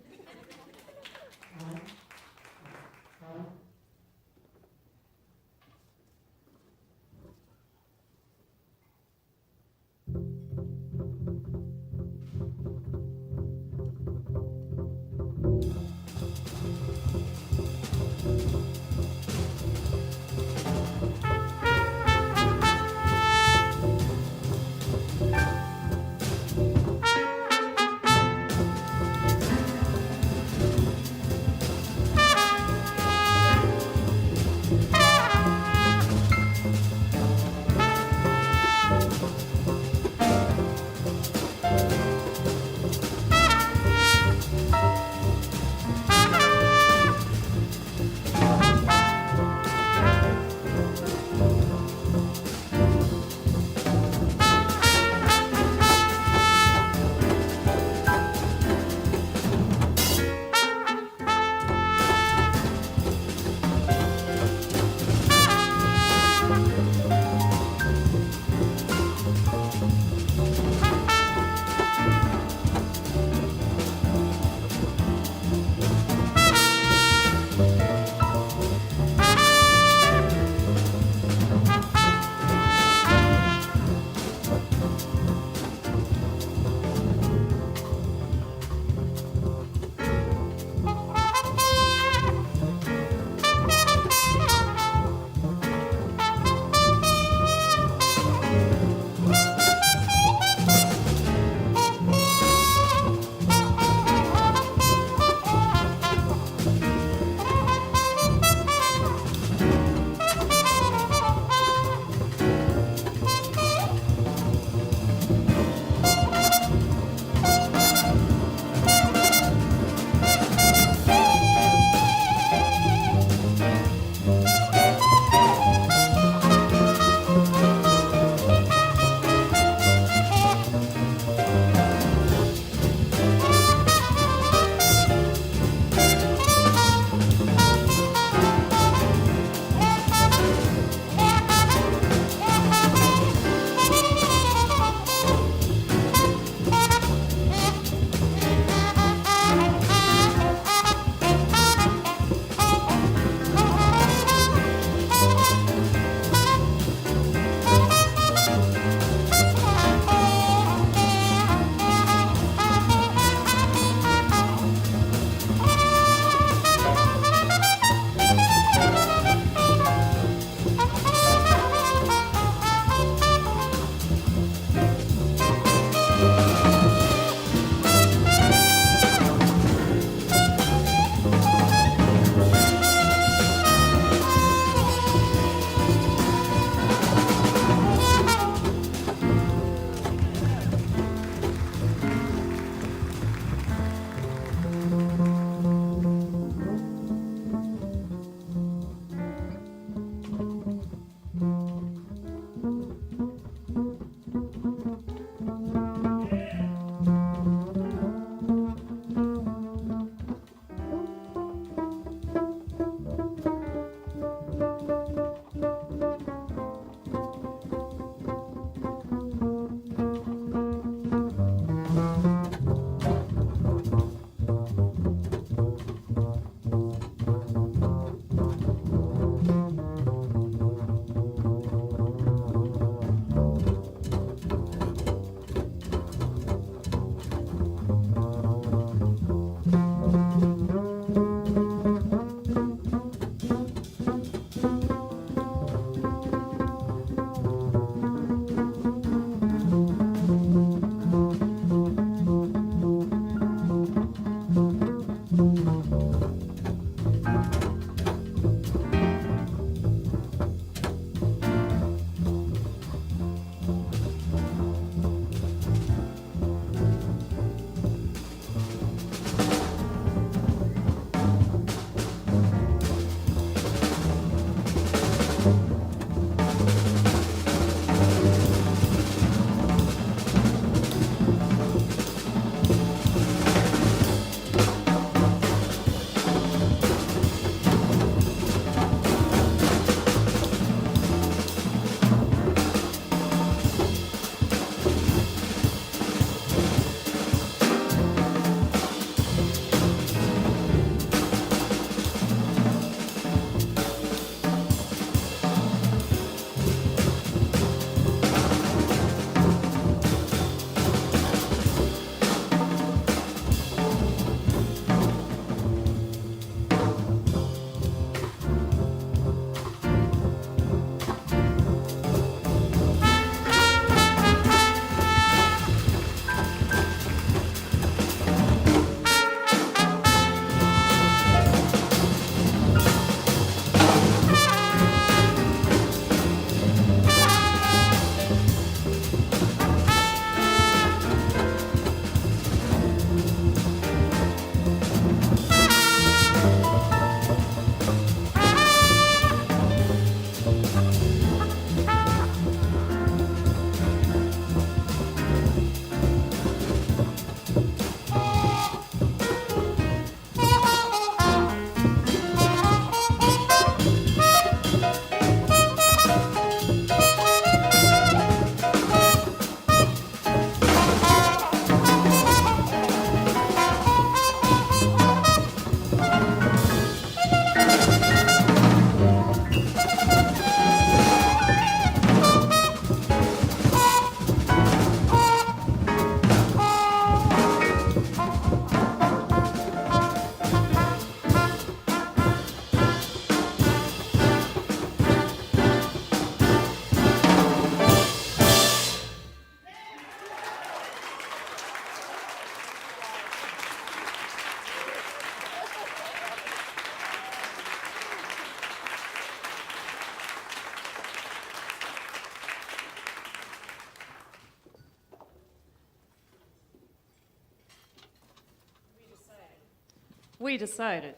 we decided.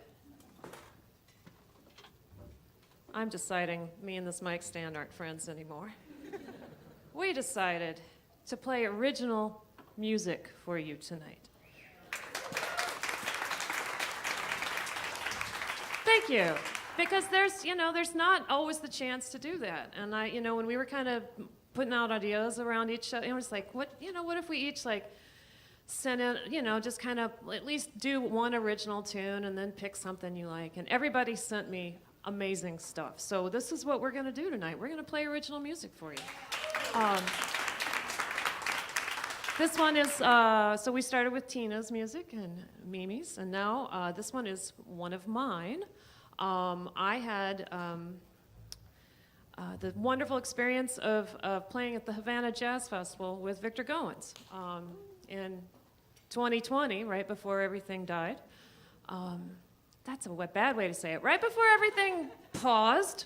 I'm deciding me and this mic stand aren't friends anymore. We decided to play original music for you tonight. Thank you. Because there's not always the chance to do that. And when we were kind of putting out ideas around each other, it was like, what if we each like send in, just kind of at least do one original tune and then pick something you like. And everybody sent me amazing stuff. So this is what we're going to do tonight. We're going to play original music for you. This one is, so we started with Tina's music and Mimi's, and now this one is one of mine. I had the wonderful experience of playing at the Havana Jazz Festival with Victor Goines in 2020, right before everything died. That's a bad way to say it. Right before everything paused.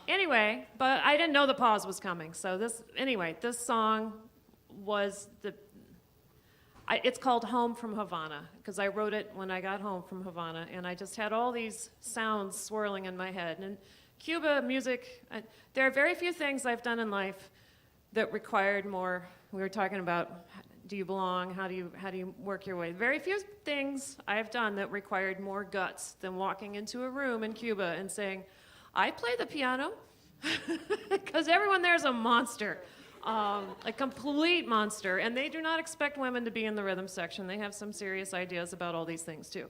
Anyway, but I didn't know the pause was coming. So this song was it's called Home from Havana, because I wrote it when I got home from Havana, and I just had all these sounds swirling in my head. And Cuba music, there are very few things I've done in life that required more. We were talking about, do you belong? How do you work your way? Very few things I've done that required more guts than walking into a room in Cuba and saying, I play the piano, because everyone there is a monster. A complete monster, and they do not expect women to be in the rhythm section. They have some serious ideas about all these things too.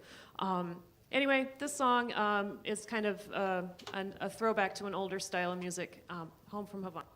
Anyway, this song is kind of a throwback to an older style of music, Home from Havana.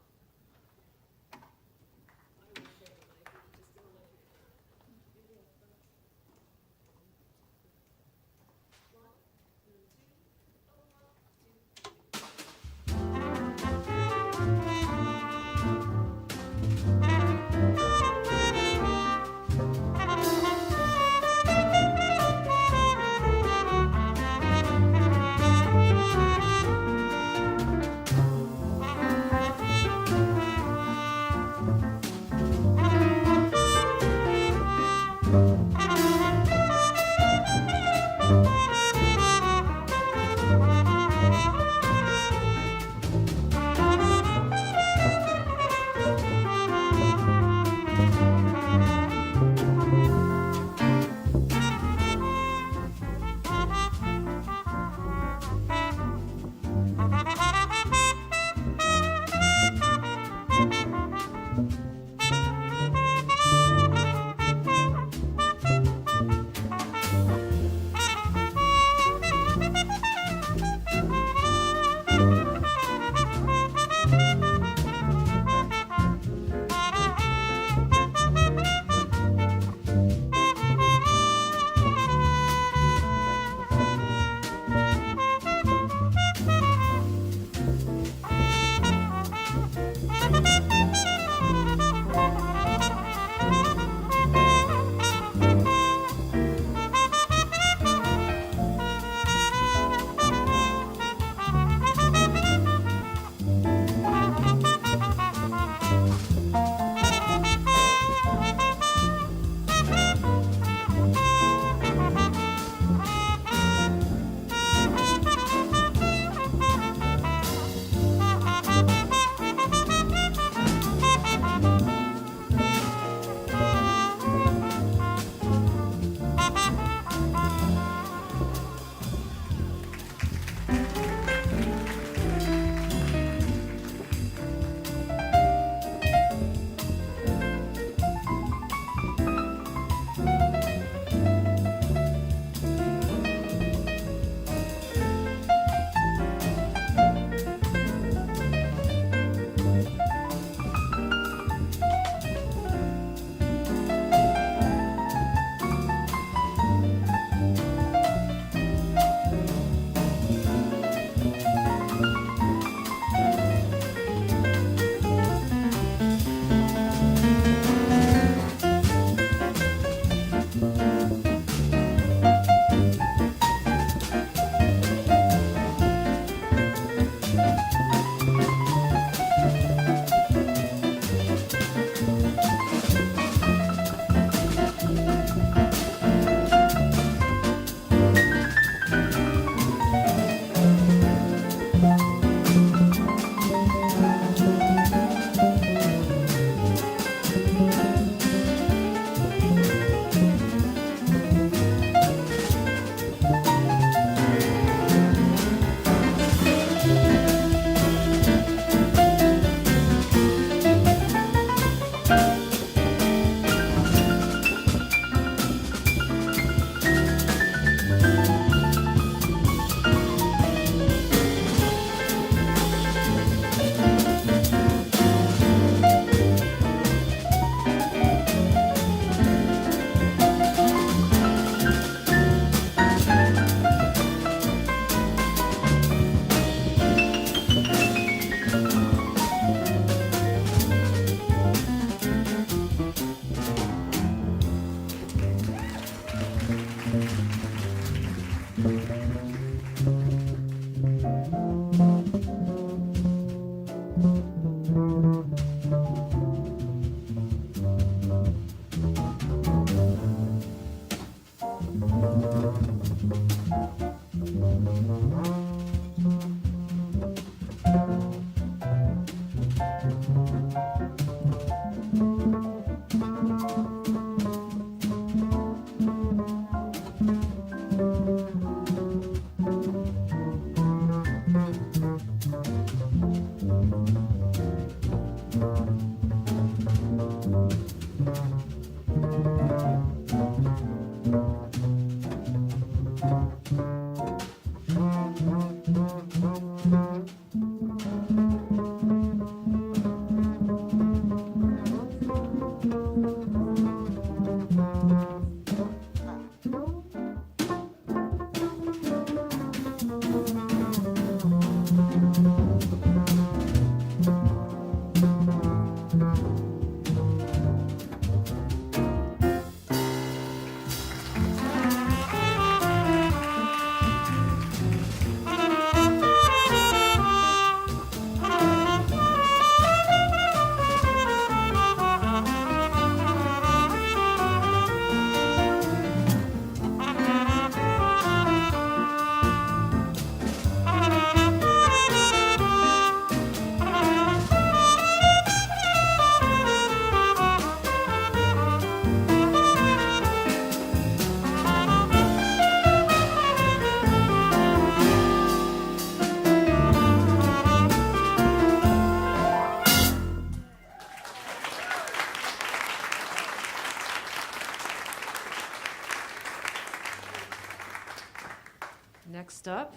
Next up,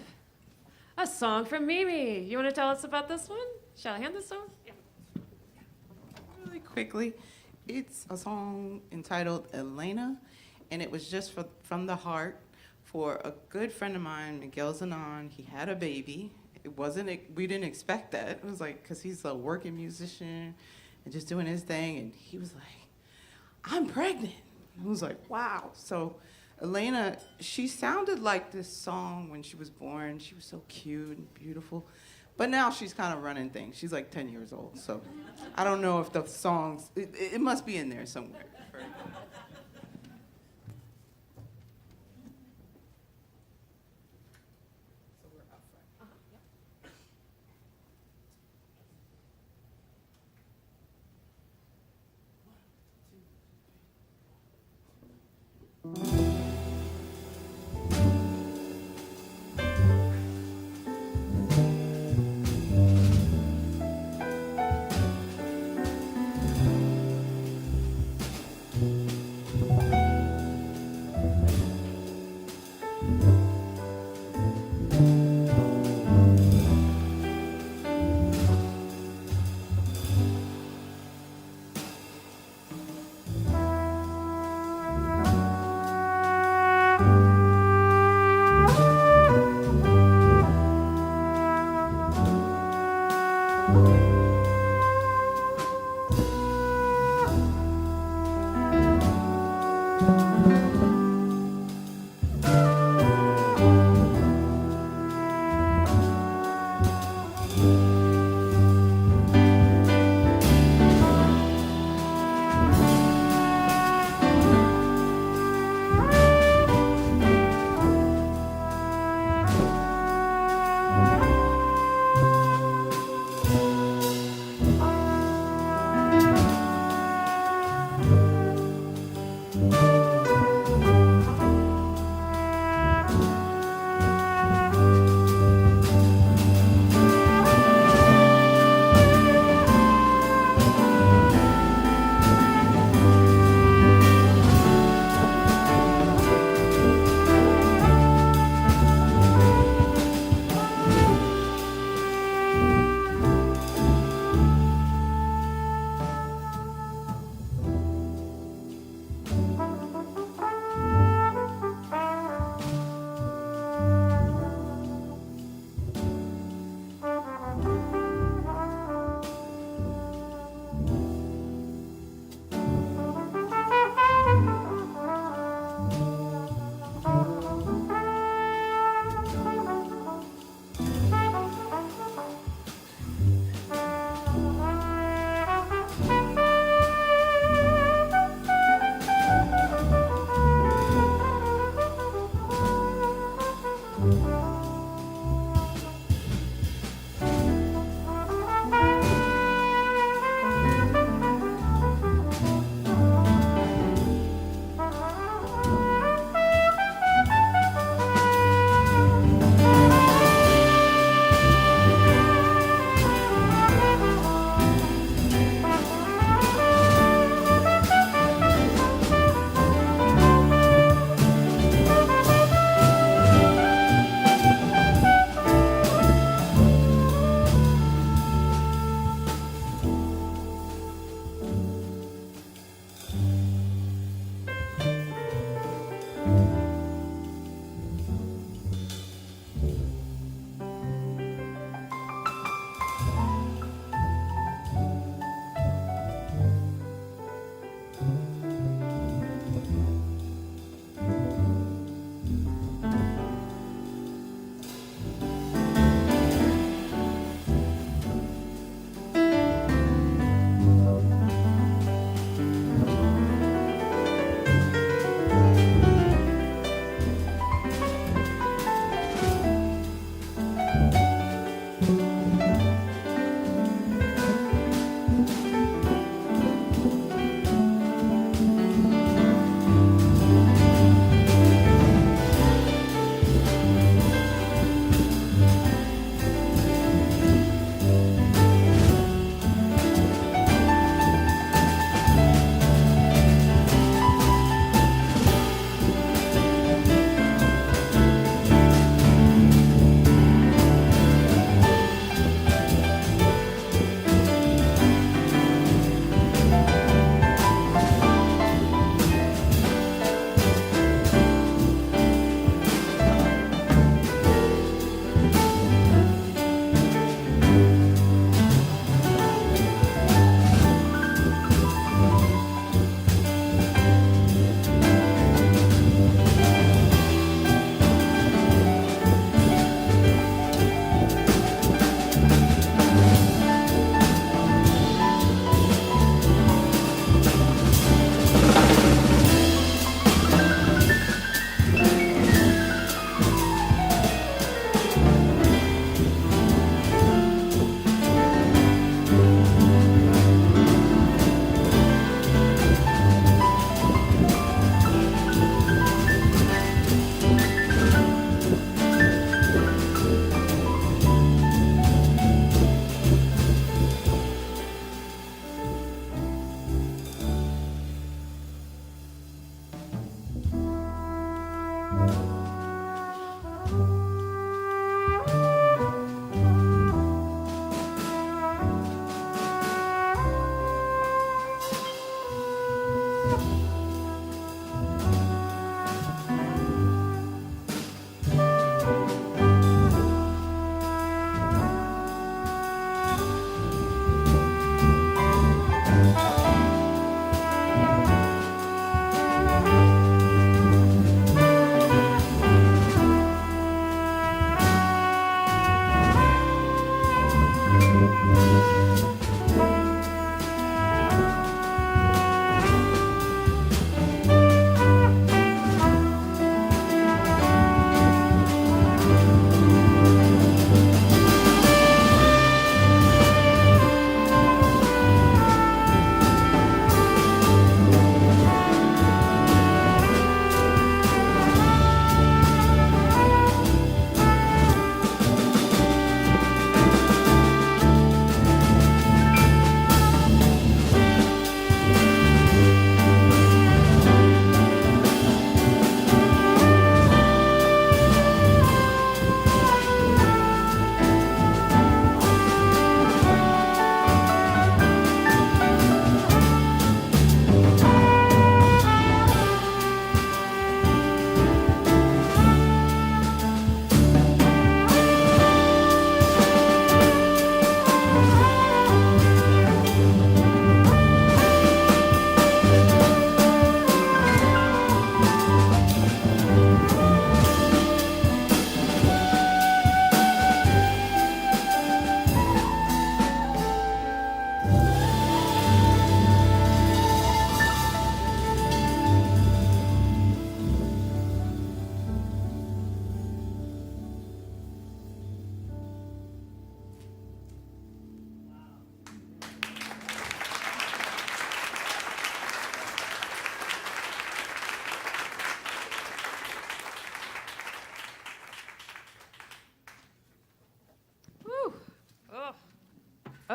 a song from Mimi. You want to tell us about this one? Shall I hand this over? Yeah. Really quickly, it's a song entitled Elena, and it was just from the heart for a good friend of mine, Miguel Zanon. He had a baby. We didn't expect that. It was like, because he's a working musician and just doing his thing, and he was like, I'm pregnant. I was like, wow. So Elena, she sounded like this song when she was born. She was so cute and beautiful. But now she's kind of running things. She's like 10 years old. So I don't know if the songs, it must be in there somewhere.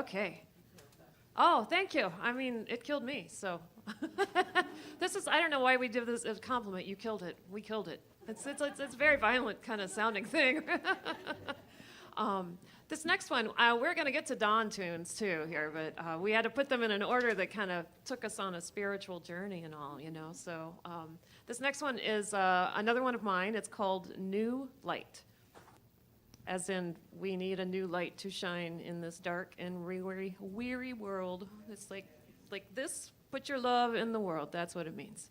Okay. Oh, thank you. I mean, it killed me, so. This is, I don't know why we do this as a compliment. You killed it. We killed it. It's a very violent kind of sounding thing. This next one, we're going to get to Dawn tunes too here, but we had to put them in an order that kind of took us on a spiritual journey and all, you know. So this next one is another one of mine. It's called New Light. As in, we need a new light to shine in this dark and weary world. It's like this, put your love in the world. That's what it means.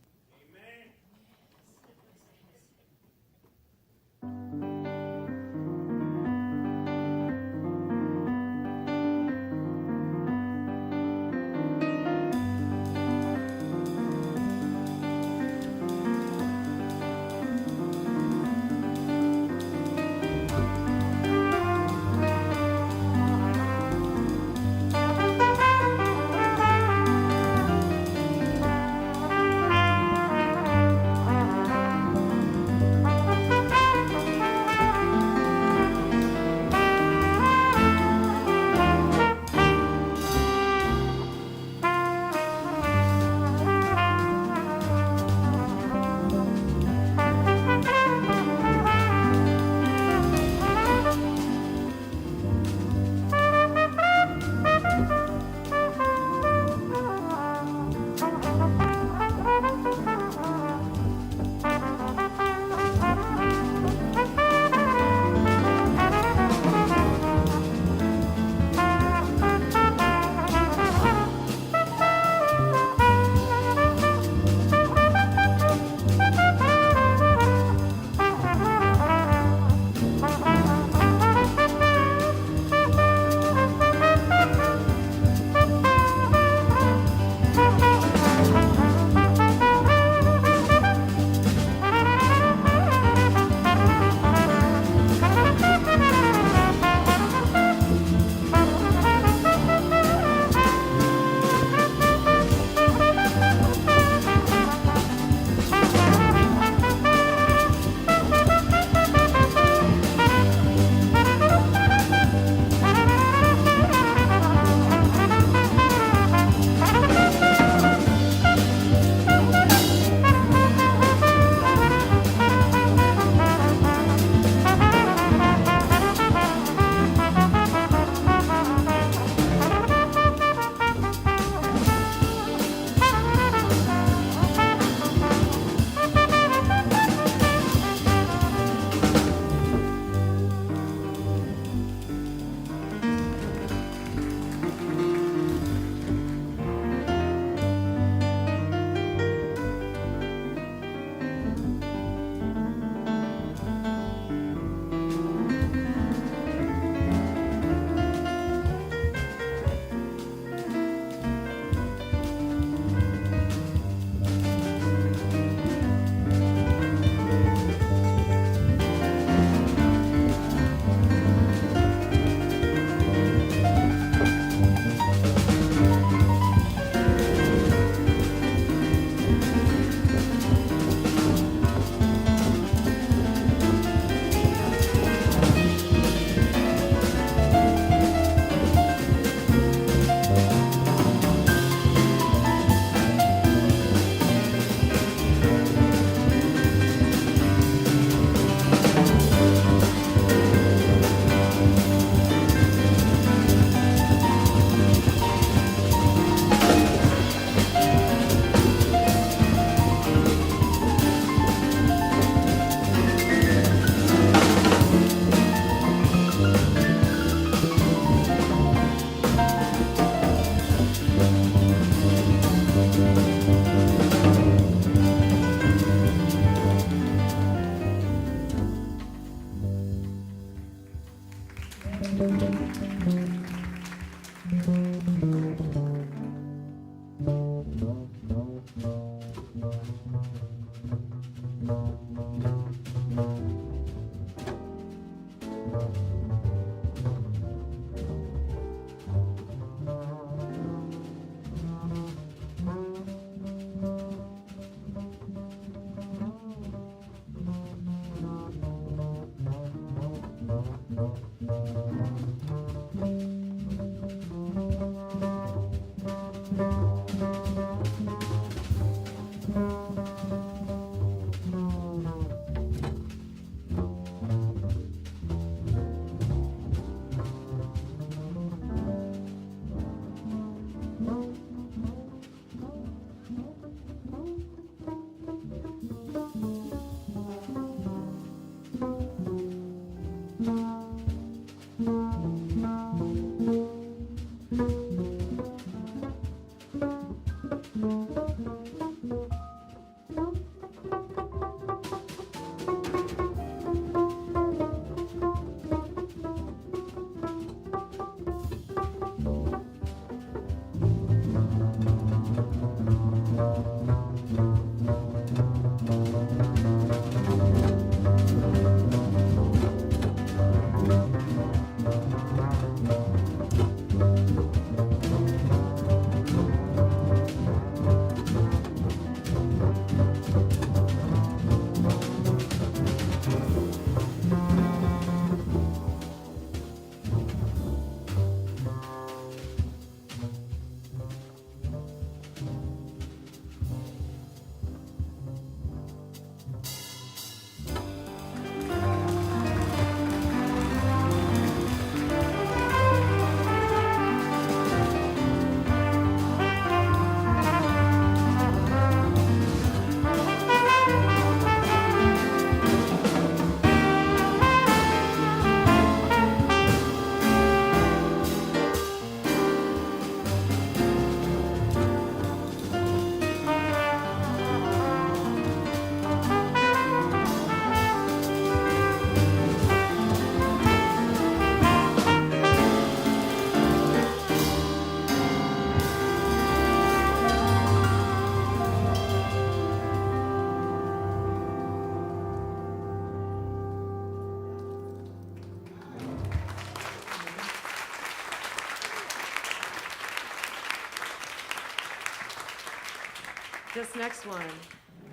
This next one.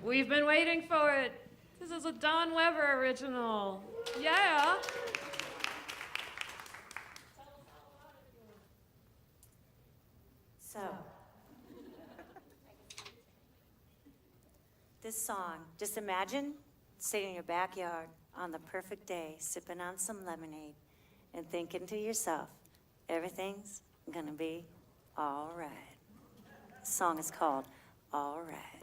We've been waiting for it. This is a Don Weber original. Yeah. So, this song, just imagine sitting in your backyard on the perfect day, sipping on some lemonade, and thinking to yourself, everything's gonna be all right. The song is called All Right.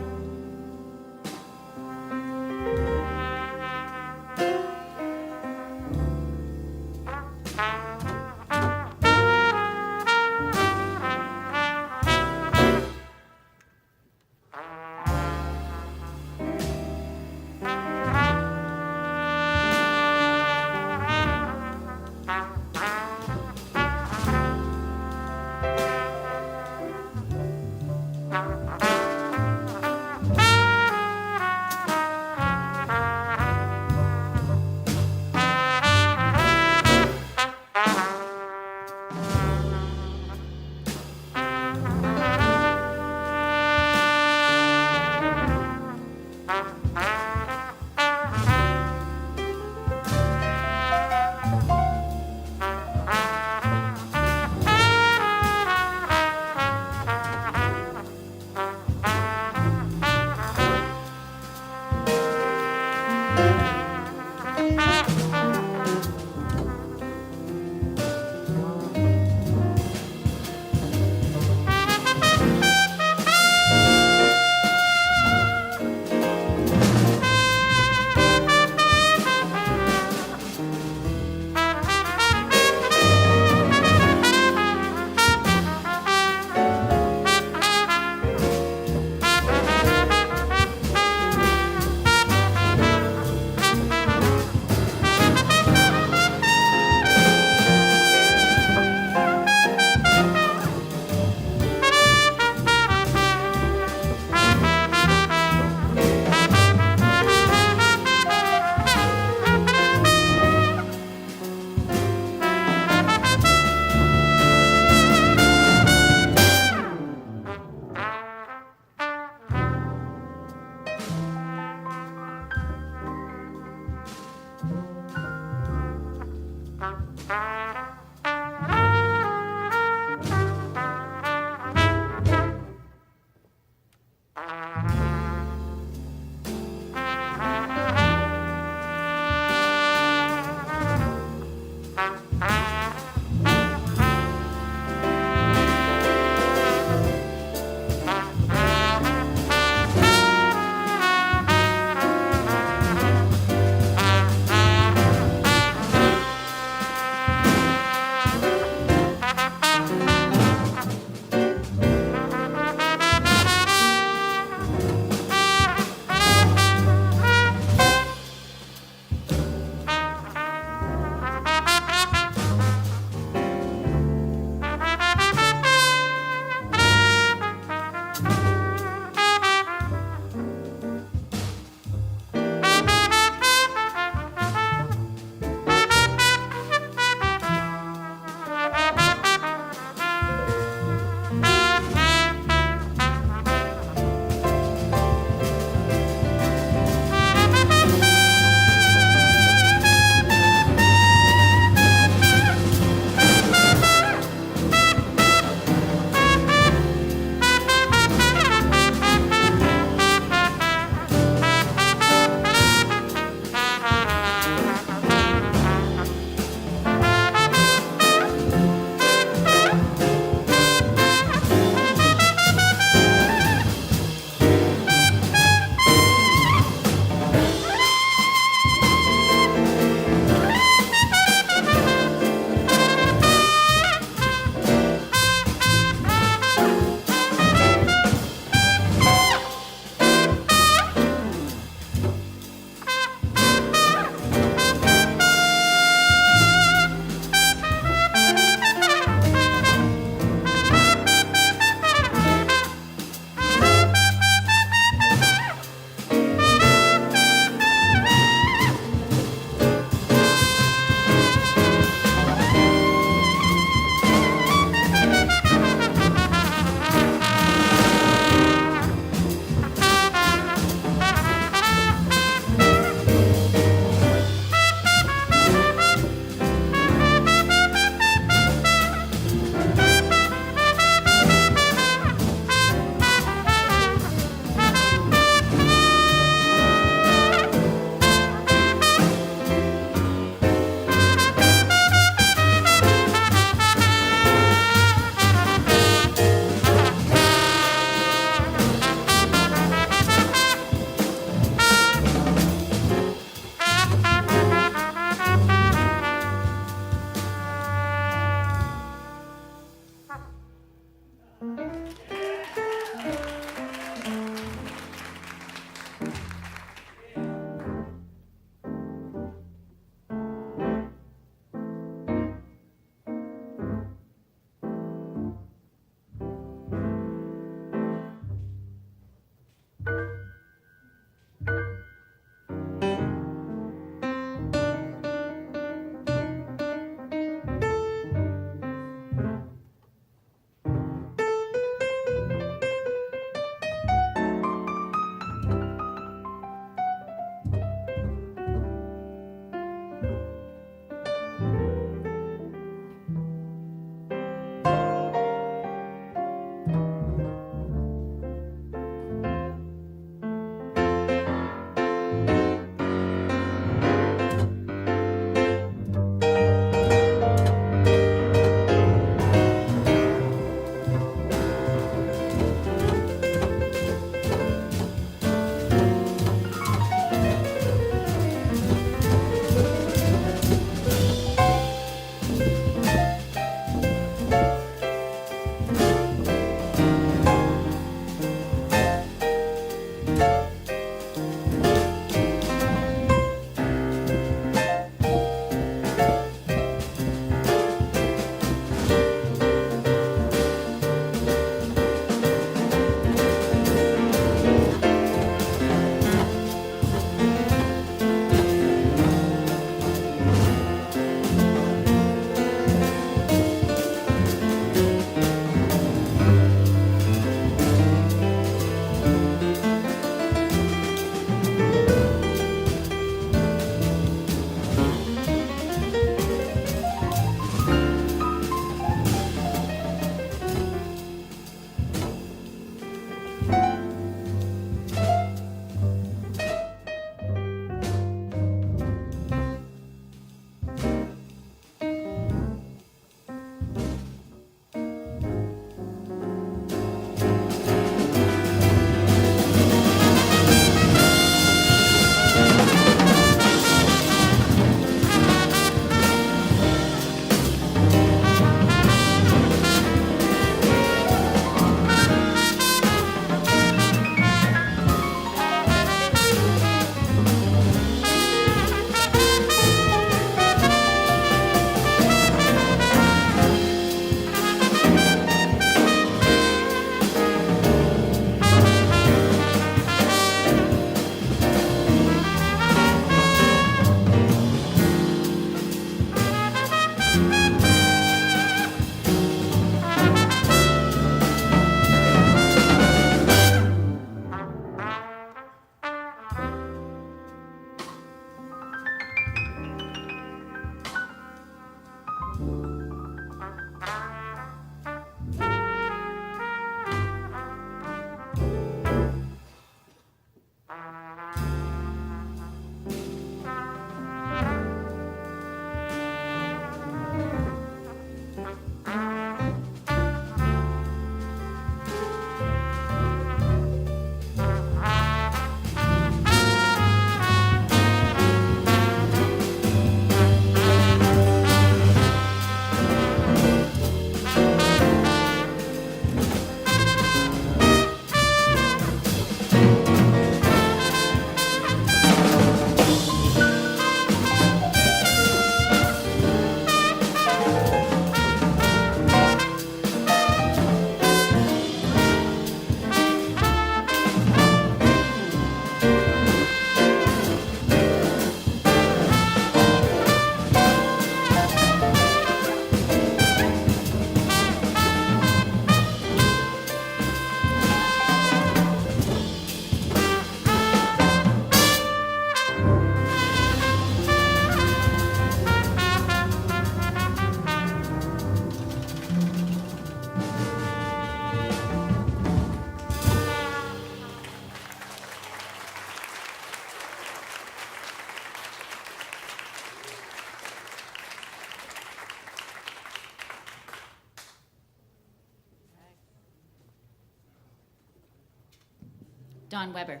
John Weber.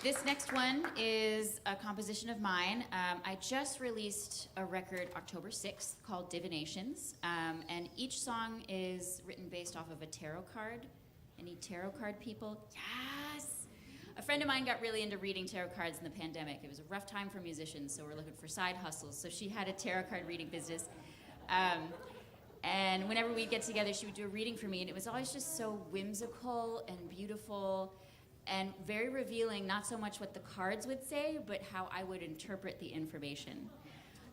This next one is a composition of mine. I just released a record October 6th called Divinations, and each song is written based off of a tarot card. Any tarot card people? Yes! A friend of mine got really into reading tarot cards in the pandemic. It was a rough time for musicians, so we're looking for side hustles. So she had a tarot card reading business. And whenever we'd get together, she would do a reading for me, and it was always just so whimsical and beautiful and very revealing, not so much what the cards would say, but how I would interpret the information.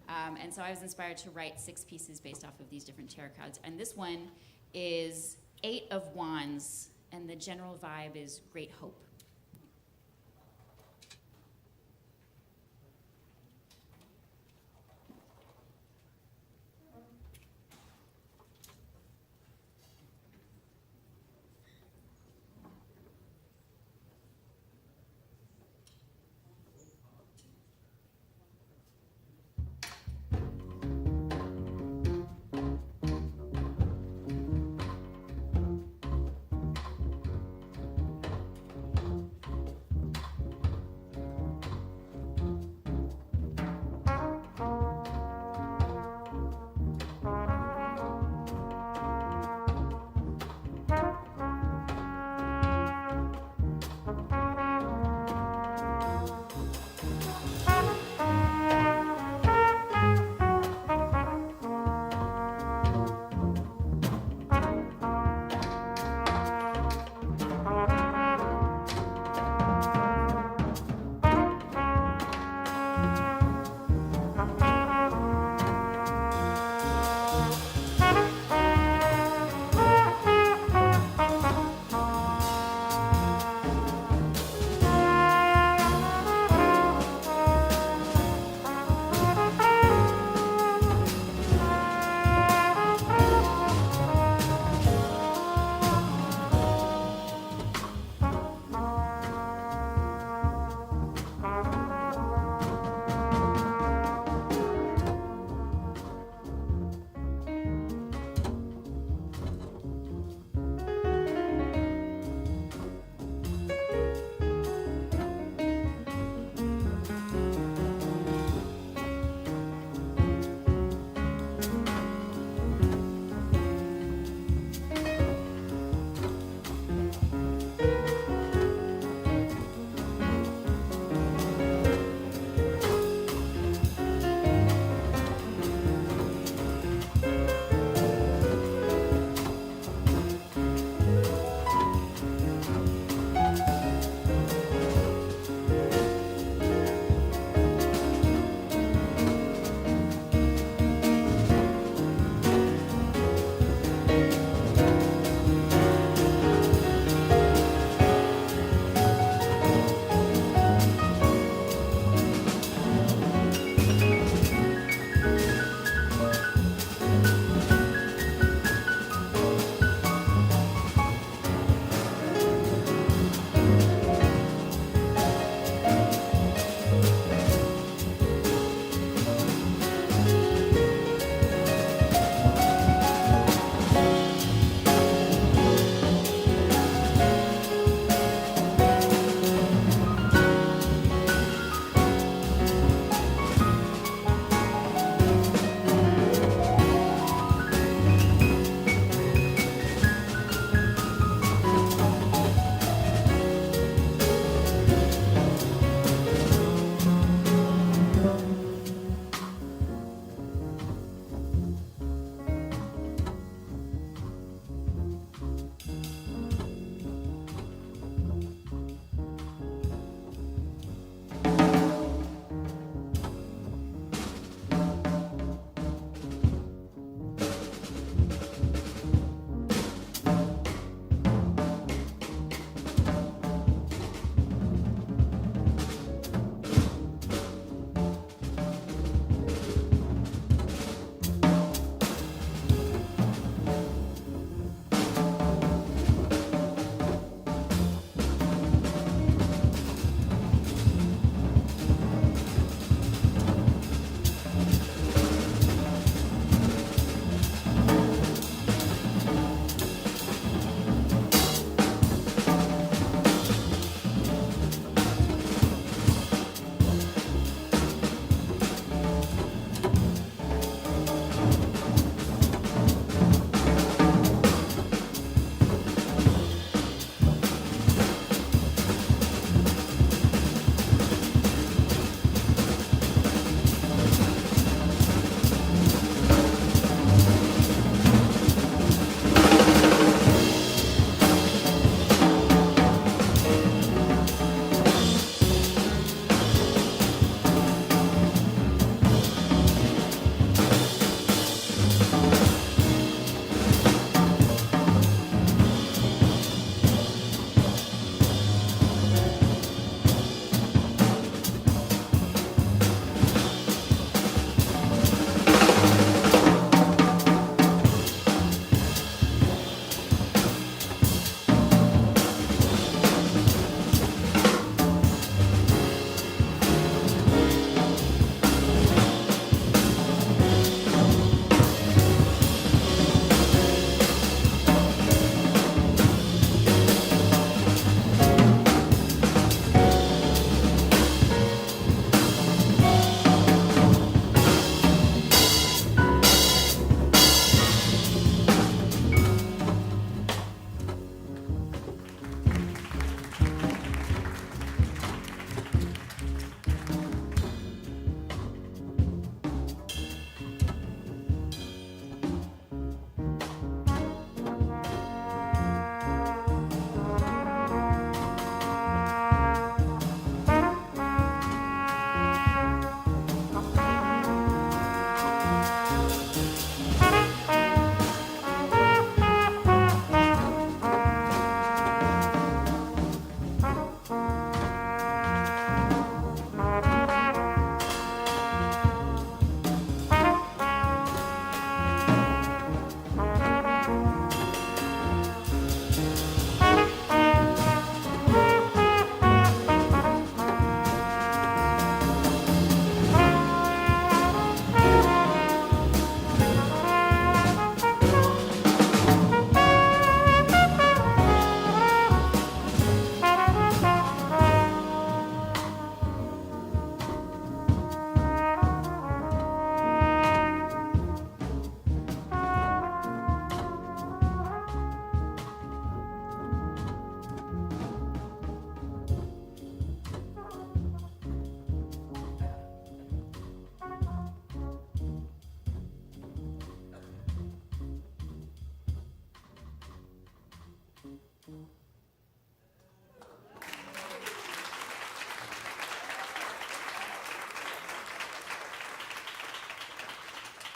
And so I was inspired to write 6 pieces based off of these different tarot cards. And this one is 8 of Wands, and the general vibe is great hope.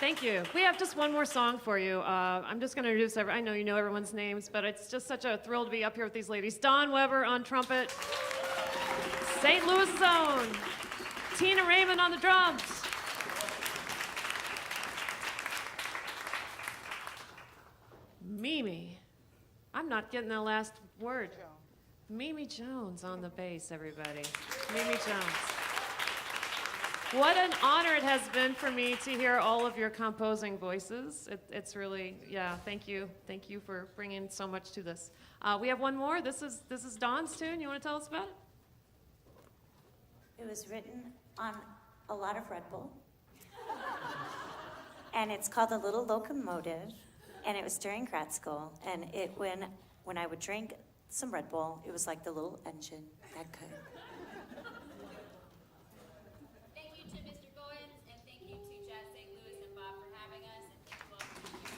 Thank you. We have just one more song for you. I'm just going to introduce I know you know everyone's names, but it's just such a thrill to be up here with these ladies. Dawn Weber on trumpet. St. Louis' own. Tina Raymond on the drums. Mimi. I'm not getting that last word. Mimi Jones on the bass, everybody. Mimi Jones. What an honor it has been for me to hear all of your composing voices. It's really, yeah, thank you. Thank you for bringing so much to this. We have one more. This is Dawn's tune. You want to tell us about it? It was written on a lot of Red Bull. And it's called The Little Locomotive. And it was during grad school. And when I would drink some Red Bull, it was like the little engine that could. Thank you to Mr. Goines, and thank you to Jazz St. Louis and Bob for having us, and thank you all for being here.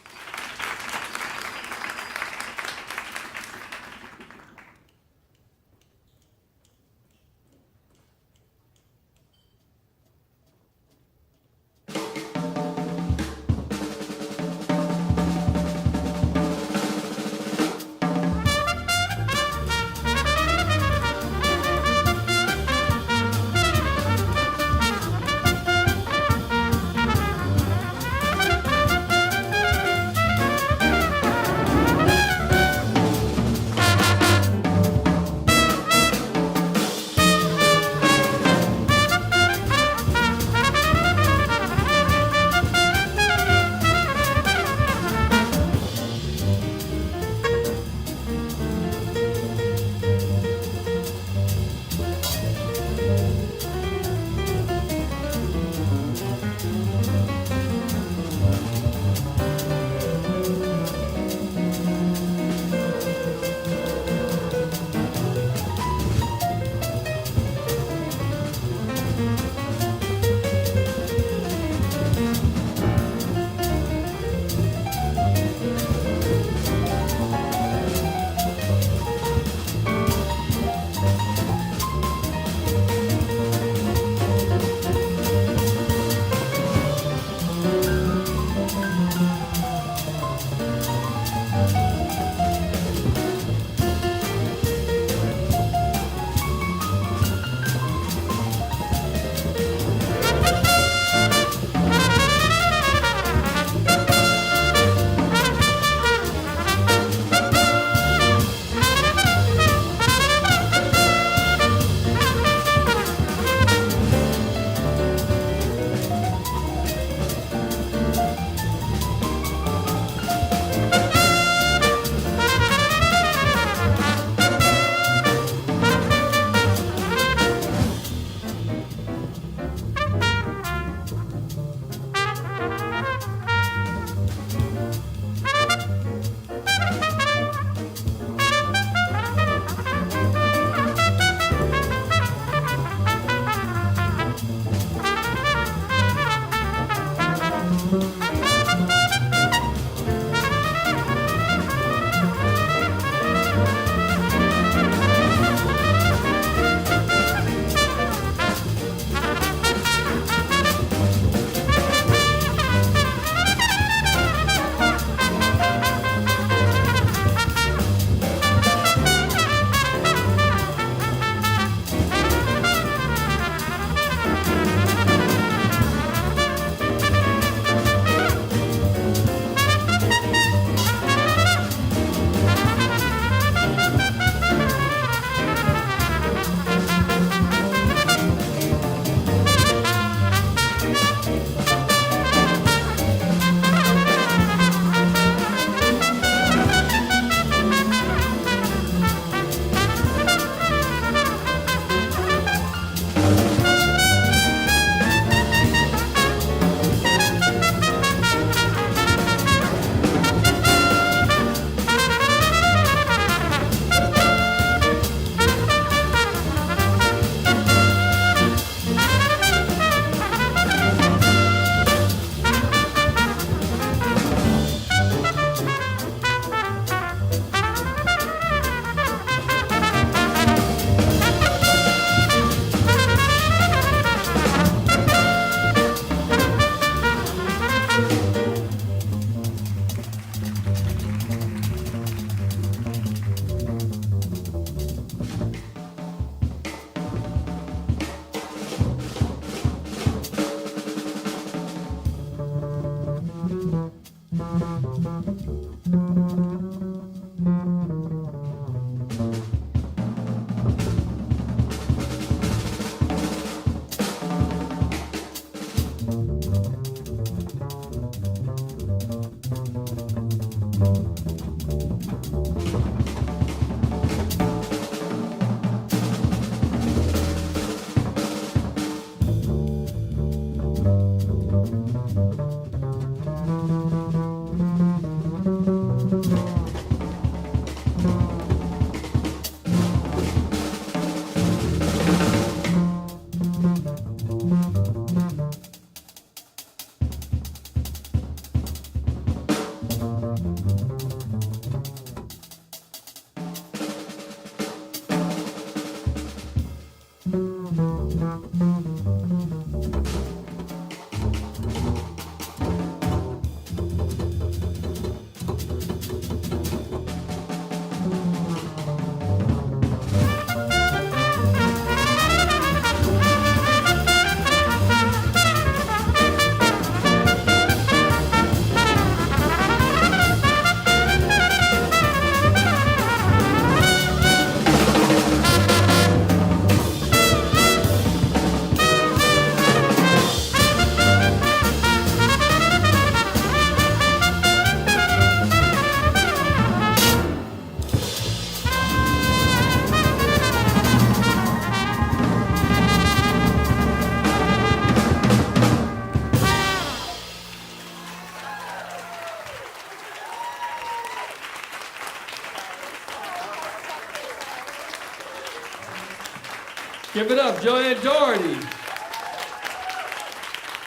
Give it up, Jo Ann Daugherty,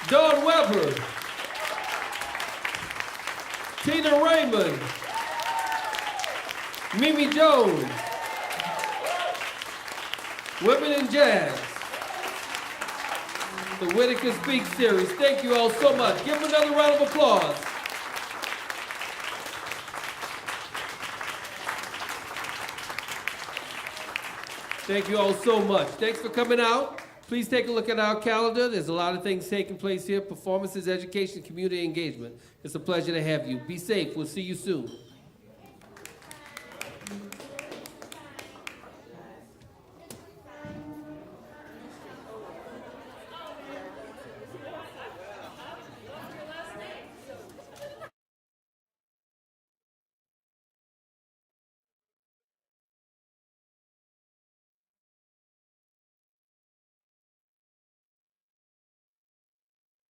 Dawn Weber, Tina Raymond, Mimi Jones, Women in Jazz, the Whitaker Speaks series. Thank you all so much. Give them another round of applause. Thank you all so much. Thanks for coming out. Please take a look at our calendar. There's a lot of things taking place here: performances, education, community engagement. It's a pleasure to have you. Be safe. We'll see you soon.